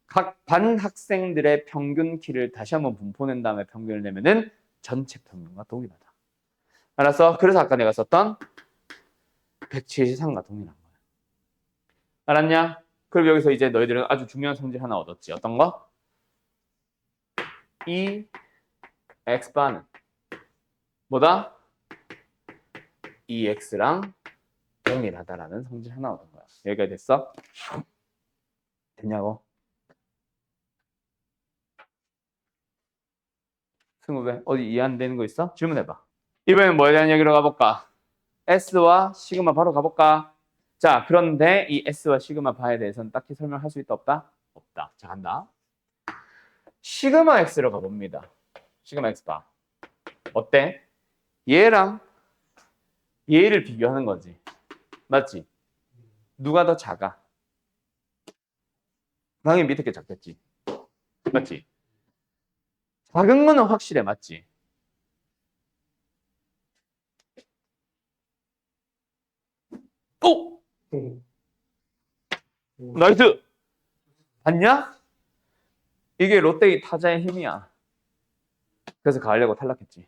각 반 학생들의 평균 키를 다시 한번 분포낸 다음에 평균을 내면은 전체 평균과 동일하다. 알았어? 그래서 아까 내가 썼던 173과 동일한 거야. 알았냐? 그럼 여기서 이제 너희들은 아주 중요한 성질 하나 얻었지. 어떤 거? 이 X바는 뭐다? EX랑 동일하다라는 성질 하나 얻은 거야. 여기가 됐어? 됐냐고? 승우배 어디 이해 안 되는 거 있어? 질문해봐. 이번엔 뭐에 대한 얘기로 가볼까? S와 시그마 바로 가볼까? 자, 그런데 이 S와 시그마 바에 대해서는 딱히 설명할 수 있다 없다? 없다. 자, 간다. 시그마 X로 가봅니다. 시그마 X 바. 어때? 얘랑 얘를 비교하는 거지. 맞지? 누가 더 작아? 당연히 밑에 게 작겠지. 맞지? 작은 거는 확실해. 맞지? 오! 나이스! 봤냐? 이게 롯데의 타자의 힘이야. 그래서 가려고 탈락했지.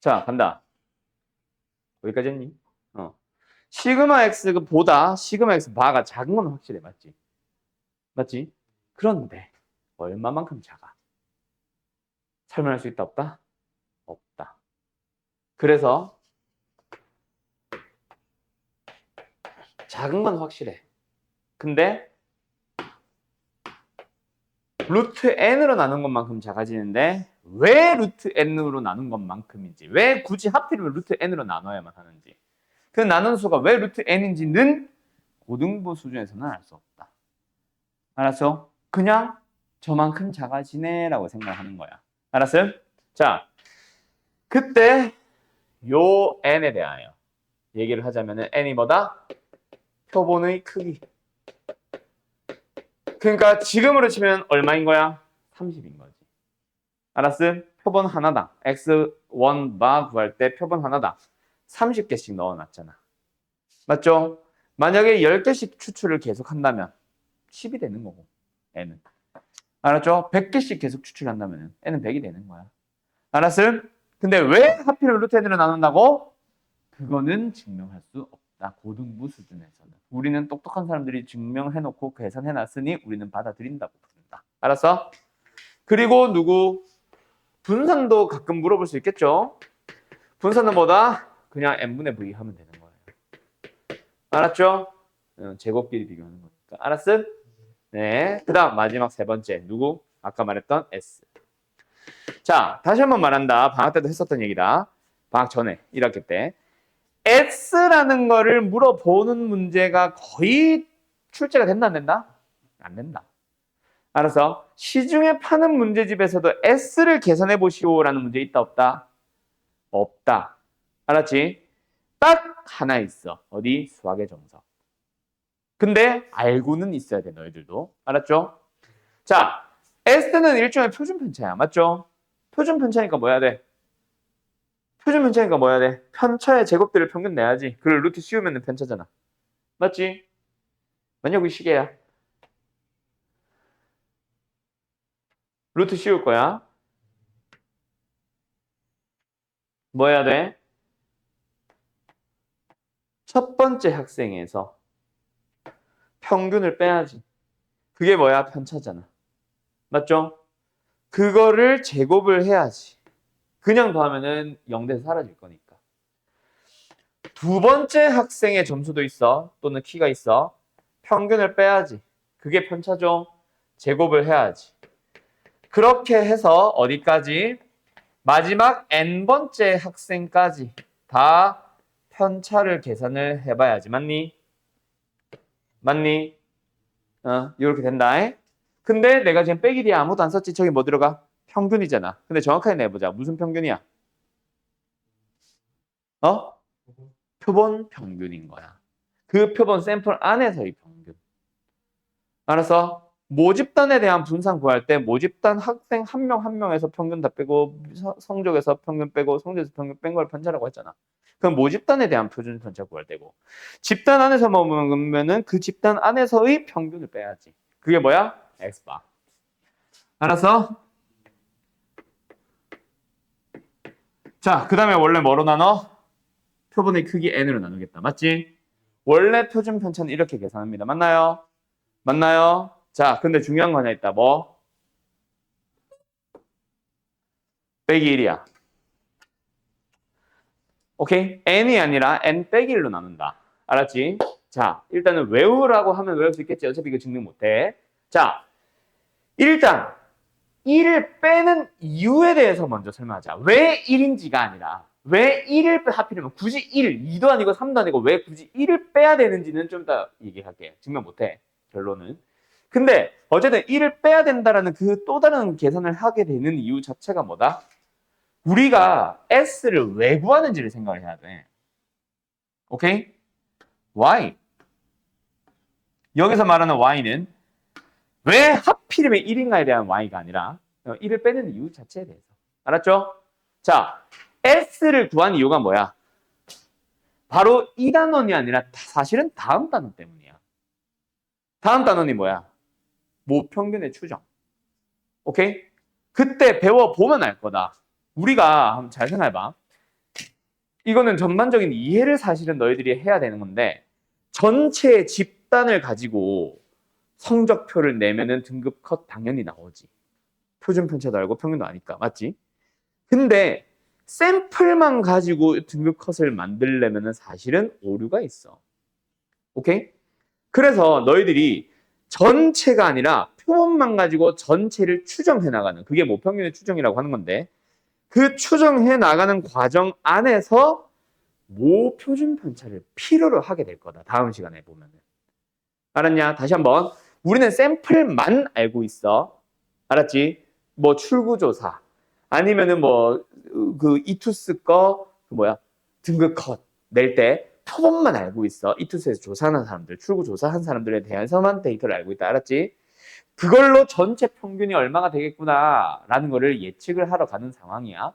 자, 간다. 여기까지 했니? 시그마 X보다 시그마 X 바가 작은 건 확실해. 맞지? 맞지? 그런데 얼마만큼 작아? 설명할 수 있다 없다? 없다. 그래서 작은 건 확실해. 근데 루트 n으로 나눈 것만큼 작아지는데 왜 루트 n으로 나눈 것만큼인지, 왜 굳이 하필이면 루트 n으로 나눠야만 하는지, 그 나눈 수가 왜 루트 n인지는 고등부 수준에서는 알 수 없다. 알았어? 그냥 저만큼 작아지네라고 생각하는 거야. 알았어요? 자, 그때 요 n에 대하여 얘기를 하자면은 n이 뭐다? 표본의 크기. 그러니까 지금으로 치면 얼마인 거야? 30인 거지. 알았음? 표본 하나당 x1바 구할 때 표본 하나당 30개씩 넣어놨잖아. 맞죠? 만약에 10개씩 추출을 계속 한다면 10이 되는 거고 n은. 알았죠? 100개씩 계속 추출한다면 n은 100이 되는 거야. 알았음? 근데 왜 하필 루트 n으로 나눈다고? 그거는 증명할 수 없다. 고등부 수준에서는. 우리는 똑똑한 사람들이 증명해놓고 계산해놨으니 우리는 받아들인다고 부른다. 알았어? 그리고 누구? 분산도 가끔 물어볼 수 있겠죠? 분산은 뭐다? 그냥 n분의 v 하면 되는 거예요. 알았죠? 제곱끼리 비교하는 거니까. 알았음? 네. 그 다음 마지막 세 번째. 누구? 아까 말했던 S. 자, 다시 한번 말한다. 방학 때도 했었던 얘기다. 방학 전에 1학기 때. S라는 거를 물어보는 문제가 거의 출제가 된다 안 된다? 안 된다. 알아서 시중에 파는 문제집에서도 S를 계산해 보시오라는 문제 있다 없다? 없다. 알았지? 딱 하나 있어. 어디? 수학의 정석. 근데 알고는 있어야 돼 너희들도. 알았죠? 자, S는 일종의 표준 편차야. 맞죠? 표준 편차니까 뭐 해야 돼? 표준 편차니까 뭐 해야 돼? 편차의 제곱들을 평균 내야지. 그걸 루트 씌우면 편차잖아. 맞지? 만약 이 시계야. 루트 씌울 거야. 뭐 해야 돼? 첫 번째 학생에서 평균을 빼야지. 그게 뭐야? 편차잖아. 맞죠? 그거를 제곱을 해야지. 그냥 더하면은 0대에서 사라질 거니까. 두 번째 학생의 점수도 있어. 또는 키가 있어. 평균을 빼야지. 그게 편차죠. 제곱을 해야지. 그렇게 해서 어디까지? 마지막 n번째 학생까지 다 편차를 계산을 해봐야지. 맞니? 맞니? 이렇게 된다. 근데 내가 지금 빼기 뒤에 아무도 안 썼지. 저기 뭐 들어가? 평균이잖아. 근데 정확하게 내보자. 무슨 평균이야? 표본 평균인 거야. 그 표본 샘플 안에서의 평균. 알았어? 모집단에 대한 분산 구할 때 모집단 학생 한 명 한 명에서 평균 다 빼고 성적에서 평균 빼고 성적에서 평균 뺀 걸 편차라고 했잖아. 그럼 모집단에 대한 표준 편차 구할 때고 집단 안에서 먹으면은 그 집단 안에서의 평균을 빼야지. 그게 뭐야? X바. 알았어? 자, 그 다음에 원래 뭐로 나눠? 표본의 크기 n으로 나누겠다. 맞지? 원래 표준 편차는 이렇게 계산합니다. 맞나요? 맞나요? 자, 근데 중요한 거 하나 있다. 뭐? 빼기 1이야. 오케이? n이 아니라 n 빼기 1로 나눈다. 알았지? 자, 일단은 외우라고 하면 외울 수 있겠지. 어차피 이거 증명 못해. 자, 일단 1을 빼는 이유에 대해서 먼저 설명하자. 왜 1인지가 아니라 왜 1을 하필이면 굳이 1, 2도 아니고 3도 아니고 왜 굳이 1을 빼야 되는지는 좀 이따 얘기할게. 증명 못해. 결론은. 근데 어쨌든 1을 빼야 된다라는 그 또 다른 계산을 하게 되는 이유 자체가 뭐다? 우리가 S를 왜 구하는지를 생각을 해야 돼. 오케이? Why? 여기서 말하는 Y는 왜 하필이면 1인가에 대한 Y가 아니라 1을 빼는 이유 자체에 대해서. 알았죠? 자, S를 구한 이유가 뭐야? 바로 이 단원이 아니라 사실은 다음 단원 때문이야. 다음 단원이 뭐야? 모평균의 추정. 오케이? 그때 배워보면 알 거다. 우리가 한번 잘 생각해봐. 이거는 전반적인 이해를 사실은 너희들이 해야 되는 건데 전체 집단을 가지고 성적표를 내면은 등급 컷 당연히 나오지. 표준 편차도 알고 평균도 아니까. 맞지? 근데 샘플만 가지고 등급 컷을 만들려면은 사실은 오류가 있어. 오케이? 그래서 너희들이 전체가 아니라 표본만 가지고 전체를 추정해 나가는, 그게 모평균의 추정이라고 하는 건데, 그 추정해 나가는 과정 안에서 모표준 편차를 필요로 하게 될 거다. 다음 시간에 보면은. 알았냐? 다시 한번. 우리는 샘플만 알고 있어. 알았지? 뭐 출구조사 아니면은 뭐 그 이투스 그 뭐야 등급 컷 낼 때 표본만 알고 있어. 이투스에서 조사하는 사람들, 출구 조사한 사람들에 대해서만 데이터를 알고 있다. 알았지? 그걸로 전체 평균이 얼마가 되겠구나라는 거를 예측을 하러 가는 상황이야.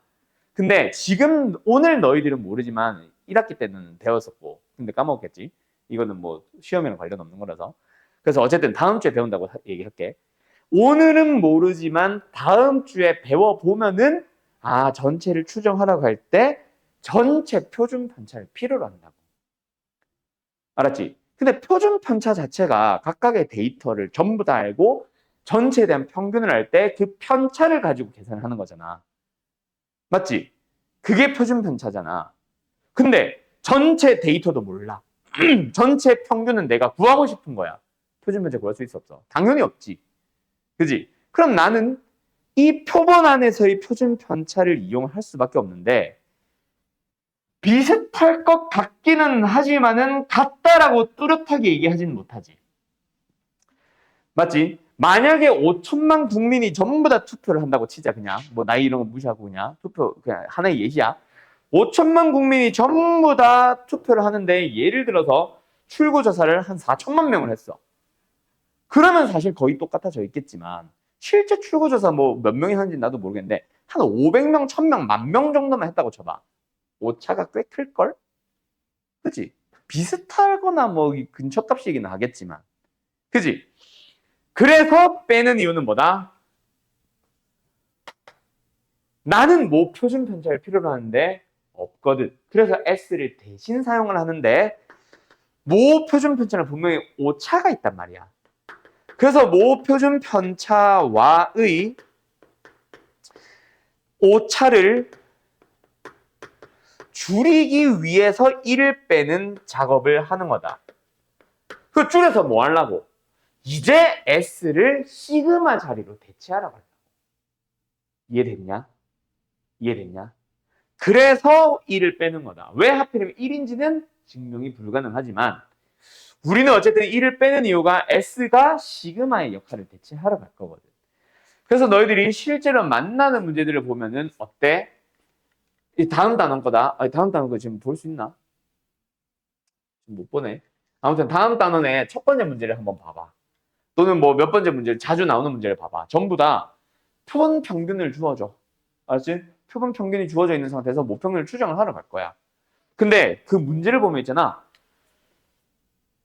근데 지금 오늘 너희들은 모르지만 1학기 때는 배웠었고, 근데 까먹었겠지. 이거는 뭐 시험이랑 관련 없는 거라서. 그래서 어쨌든 다음 주에 배운다고 얘기할게. 오늘은 모르지만 다음 주에 배워보면은 전체를 추정하라고 할 때 전체 표준 편차를 필요로 한다고. 알았지? 근데 표준 편차 자체가 각각의 데이터를 전부 다 알고 전체에 대한 평균을 알 때 그 편차를 가지고 계산을 하는 거잖아. 맞지? 그게 표준 편차잖아. 근데 전체 데이터도 몰라. 전체 평균은 내가 구하고 싶은 거야. 표준 편차 구할 수 있어 없어? 당연히 없지. 그지? 그럼 나는 이 표본 안에서의 표준 편차를 이용할 수밖에 없는데, 비슷할 것 같기는 하지만은 같다라고 뚜렷하게 얘기하지는 못하지. 맞지? 만약에 5천만 국민이 전부 다 투표를 한다고 치자. 그냥 뭐 나이 이런 거 무시하고 그냥 투표 그냥 하나의 예시야. 5천만 국민이 전부 다 투표를 하는데, 예를 들어서 출구조사를 한 4천만 명을 했어. 그러면 사실 거의 똑같아져 있겠지만, 실제 출구조사 뭐 몇 명이 하는지 나도 모르겠는데 한 500명, 1000명, 10,000명 정도만 했다고 쳐봐. 오차가 꽤 클걸? 그치? 비슷하거나 뭐 근처값이긴 하겠지만. 그치? 그래서 빼는 이유는 뭐다? 나는 뭐 표준 편차를 필요로 하는데 없거든. 그래서 S를 대신 사용을 하는데, 모 표준 편차는 분명히 오차가 있단 말이야. 그래서 모 표준 편차와의 오차를 줄이기 위해서 1을 빼는 작업을 하는 거다. 그 줄여서 뭐 하려고? 이제 S를 시그마 자리로 대체하라고 하려고. 이해됐냐? 이해됐냐? 그래서 1을 빼는 거다. 왜 하필이면 1인지는 증명이 불가능하지만, 우리는 어쨌든 1을 빼는 이유가 S가 시그마의 역할을 대체하러 갈 거거든. 그래서 너희들이 실제로 만나는 문제들을 보면은 어때? 이 다음 단원 거다. 다음 단원 거 지금 볼 수 있나? 지금 못 보네. 아무튼 다음 단원의 첫 번째 문제를 한번 봐봐. 또는 뭐 몇 번째 문제를, 자주 나오는 문제를 봐봐. 전부 다 표본 평균을 주어줘. 알았지? 표본 평균이 주어져 있는 상태에서 모평균을 추정을 하러 갈 거야. 근데 그 문제를 보면 있잖아.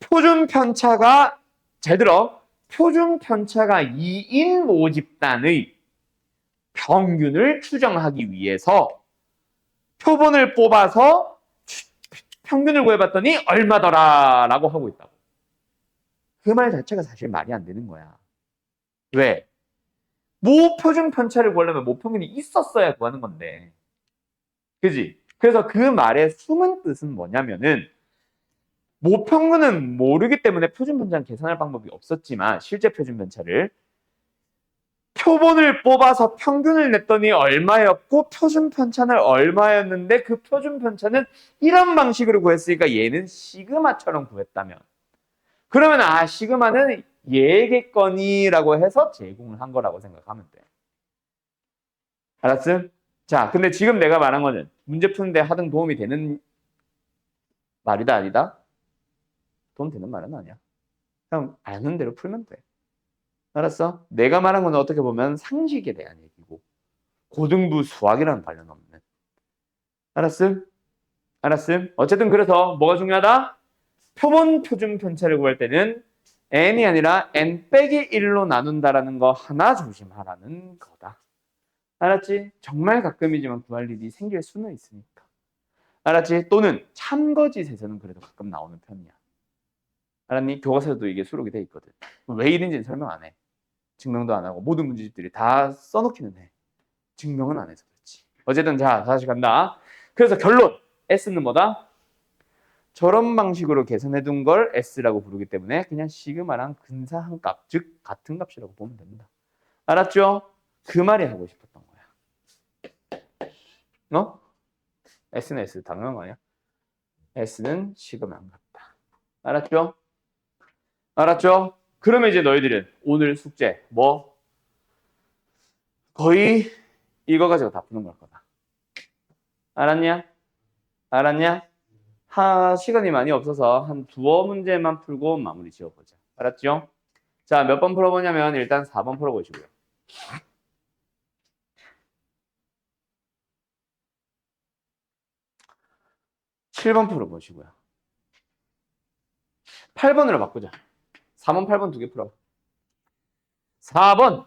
표준 편차가, 잘 들어. 표준 편차가 2인 모집단의 평균을 추정하기 위해서 표본을 뽑아서 평균을 구해봤더니 얼마더라 라고 하고 있다고. 그 말 자체가 사실 말이 안 되는 거야. 왜? 모표준 편차를 구하려면 모평균이 있었어야 구하는 건데. 그지? 그래서 그 말의 숨은 뜻은 뭐냐면은, 모평균은 모르기 때문에 표준 편차는 계산할 방법이 없었지만, 실제 표준 편차를 표본을 뽑아서 평균을 냈더니 얼마였고 표준 편차는 얼마였는데, 그 표준 편차는 이런 방식으로 구했으니까 얘는 시그마처럼 구했다면, 그러면 시그마는 얘겠거니라고 해서 제공을 한 거라고 생각하면 돼. 알았음? 자, 근데 지금 내가 말한 거는 문제 푸는데 하등 도움이 되는 말이다, 아니다? 도움 되는 말은 아니야. 그냥 아는 대로 풀면 돼. 알았어? 내가 말한 건 어떻게 보면 상식에 대한 얘기고, 고등부 수학이랑 관련 없는. 알았음? 알았음? 어쨌든 그래서 뭐가 중요하다? 표본 표준 편차를 구할 때는 n이 아니라 n 빼기 1로 나눈다라는 거 하나 조심하라는 거다. 알았지? 정말 가끔이지만 구할 일이 생길 수는 있으니까. 알았지? 또는 참거짓에서는 그래도 가끔 나오는 편이야. 알았니? 교과서에도 이게 수록이 돼 있거든. 왜 이런지는 설명 안 해. 증명도 안 하고 모든 문제집들이 다 써놓기는 해. 증명은 안 해서 그렇지. 어쨌든 자, 다시 간다. 그래서 결론. S는 뭐다? 저런 방식으로 계산해 둔 걸 S라고 부르기 때문에 그냥 시그마랑 근사한 값, 즉 같은 값이라고 보면 됩니다. 알았죠? 그 말이 하고 싶었던 거야. 어? S는 S 당연한 거 아니야? S는 시그마랑 같다. 알았죠? 알았죠? 그러면 이제 너희들은 오늘 숙제 뭐 거의 이거 가지고 다 푸는 걸 거다. 알았냐? 알았냐? 시간이 많이 없어서 한 두어 문제만 풀고 마무리 지어보자. 알았죠? 자, 몇 번 풀어보냐면 일단 4번 풀어보시고요. 7번 풀어보시고요. 8번으로 바꾸자. 4번, 8번 두 개 풀어. 4번!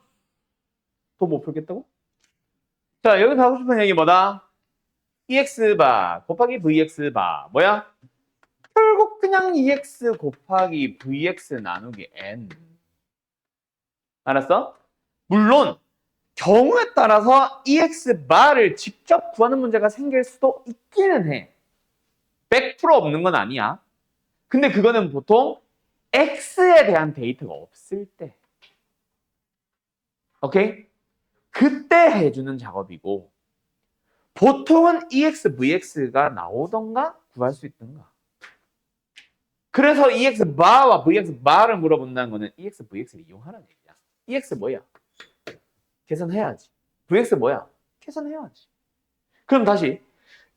또 못 풀겠다고? 자, 여기서 하고 싶은 얘기 뭐다? EX바 곱하기 VX바 뭐야? 결국 그냥 EX 곱하기 VX 나누기 N. 알았어? 물론 경우에 따라서 EX 바를 직접 구하는 문제가 생길 수도 있기는 해. 100% 없는 건 아니야. 근데 그거는 보통 X에 대한 데이터가 없을 때. 오케이? 그때 해주는 작업이고 보통은 EX, VX가 나오던가 구할 수 있던가. 그래서 EX 바와 VX 바를 물어본다는 거는 EX, VX를 이용하라는 얘기야. EX 뭐야? 계산해야지. VX 뭐야? 계산해야지. 그럼 다시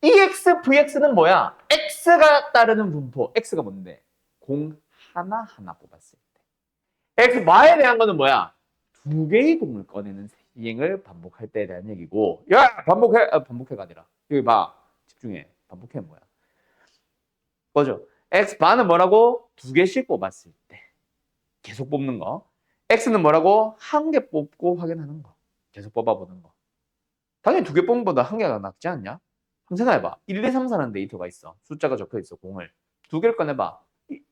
EX, VX는 뭐야? X가 따르는 분포. X가 뭔데? 공 하나하나 뽑았을 때. X 바에 대한 거는 뭐야? 두 개의 공을 꺼내는 시행을 반복할 때에 대한 얘기고. 야, 반복해. 반복해가 아니라. 여기 봐. 집중해. 반복해 뭐야? 뭐죠? X 바는 뭐라고? 두 개씩 뽑았을 때. 계속 뽑는 거. X는 뭐라고? 한 개 뽑고 확인하는 거. 계속 뽑아보는 거. 당연히 두 개 뽑는 것보다 한 개가 낫지 않냐? 한번 생각해봐. 1, 2, 3, 4라는 데이터가 있어. 숫자가 적혀 있어, 공을. 두 개를 꺼내봐.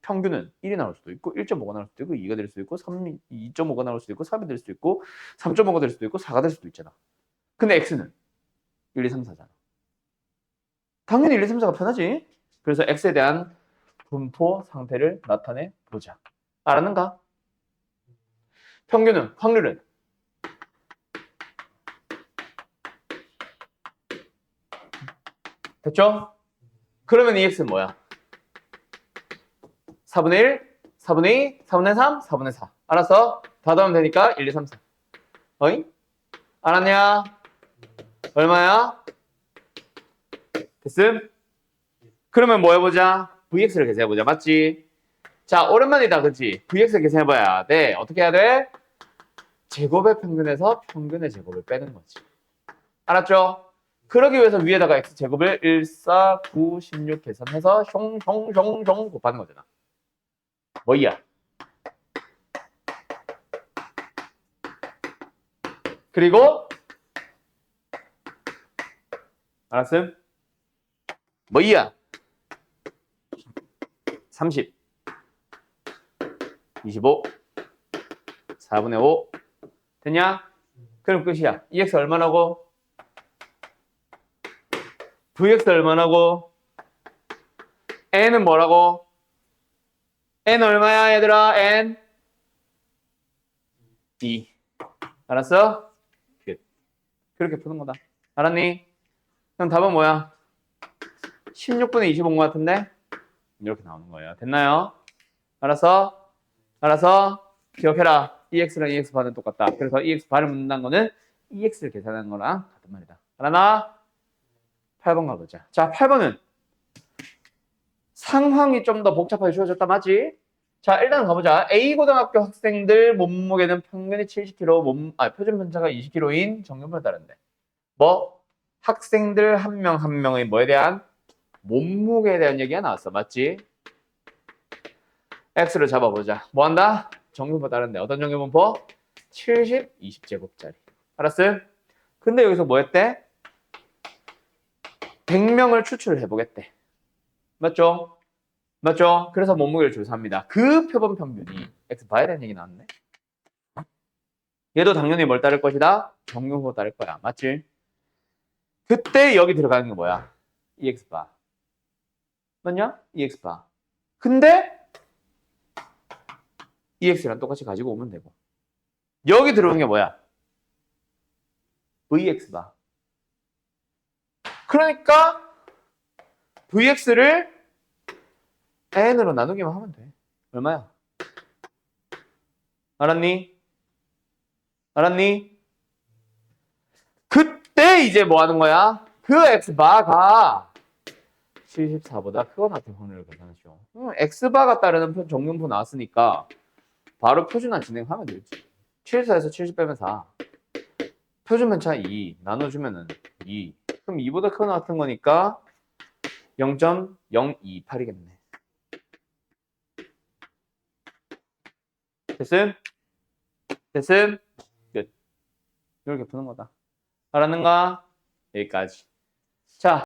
평균은 1이 나올 수도 있고, 1.5가 나올 수도 있고, 2가 될 수도 있고, 2.5가 나올 수도 있고, 3이 될 수도 있고, 3.5가 될 수도 있고, 4가 될 수도 있잖아. 근데 X는 1, 2, 3, 4잖아. 당연히 1, 2, 3, 4가 편하지. 그래서 X에 대한 분포 상태를 나타내 보자. 알았는가? 평균은, 확률은 됐죠? 그러면 EX는 뭐야? 4분의 1, 4분의 2, 4분의 3, 4분의 4. 알았어? 다 더하면 되니까 1, 2, 3, 4. 어이? 알았냐? 얼마야? 됐음? 그러면 뭐 해보자? VX를 계산해보자. 맞지? 자, 오랜만이다. 그치? VX를 계산해봐야 돼. 어떻게 해야 돼? 제곱의 평균에서 평균의 제곱을 빼는 거지. 알았죠? 그러기 위해서 위에다가 X제곱을 1, 4, 9, 16 계산해서 숑 곱하는 거잖아. 뭐야? 그리고 알았음? 뭐야? 30 25 4분의 5 됐냐? 그럼 끝이야. EX 얼마나고? VX 얼마나고? N은 뭐라고? N 얼마야 얘들아? N 2 알았어? 끝. 그렇게 푸는 거다. 알았니? 그럼 답은 뭐야? 16분의 25인 것 같은데? 이렇게 나오는 거예요. 됐나요? 알았어? 알았어? 기억해라. EX랑 EX 반은 똑같다. 그래서 EX 반을 묻는다는 거는 EX를 계산하는 거랑 같은 말이다. 알았나? 8번 가보자. 자, 8번은 상황이 좀 더 복잡하게 주어졌다. 맞지? 자, 일단 가보자. A고등학교 학생들 몸무게는 평균이 70kg, 표준 편차가 20kg인 정규분에 따른데. 뭐? 학생들 한 명 한 명의 뭐에 대한? 몸무게에 대한 얘기가 나왔어. 맞지? X를 잡아보자. 뭐 한다? 정규분포 따른데. 어떤 정규분포? 70, 20제곱짜리. 알았어요? 근데 여기서 뭐 했대? 100명을 추출을 해보겠대. 맞죠? 맞죠? 그래서 몸무게를 조사합니다. 그 표본 평균이 X 봐야 되는 얘기 나왔네. 얘도 당연히 뭘 따를 것이다? 정규분포 따를 거야. 맞지? 그때 여기 들어가는 게 뭐야? EX 바. 맞냐? EX바. 근데 EX랑 똑같이 가지고 오면 되고. 여기 들어오는 게 뭐야? VX바. 그러니까 VX를 N으로 나누기만 하면 돼. 얼마야? 알았니? 알았니? 그때 이제 뭐 하는 거야? 그 X바가 74보다 크거나 같은 확률을 계산하죠. X바가 따르는 정근포 나왔으니까 바로 표준화 진행하면 되지. 74에서 70 빼면 4. 표준 편차 2. 나눠주면은 2. 그럼 2보다 크거나 같은 거니까 0.028이겠네. 됐음? 됐음? 끝. 이렇게 푸는 거다. 알았는가? 여기까지. 자.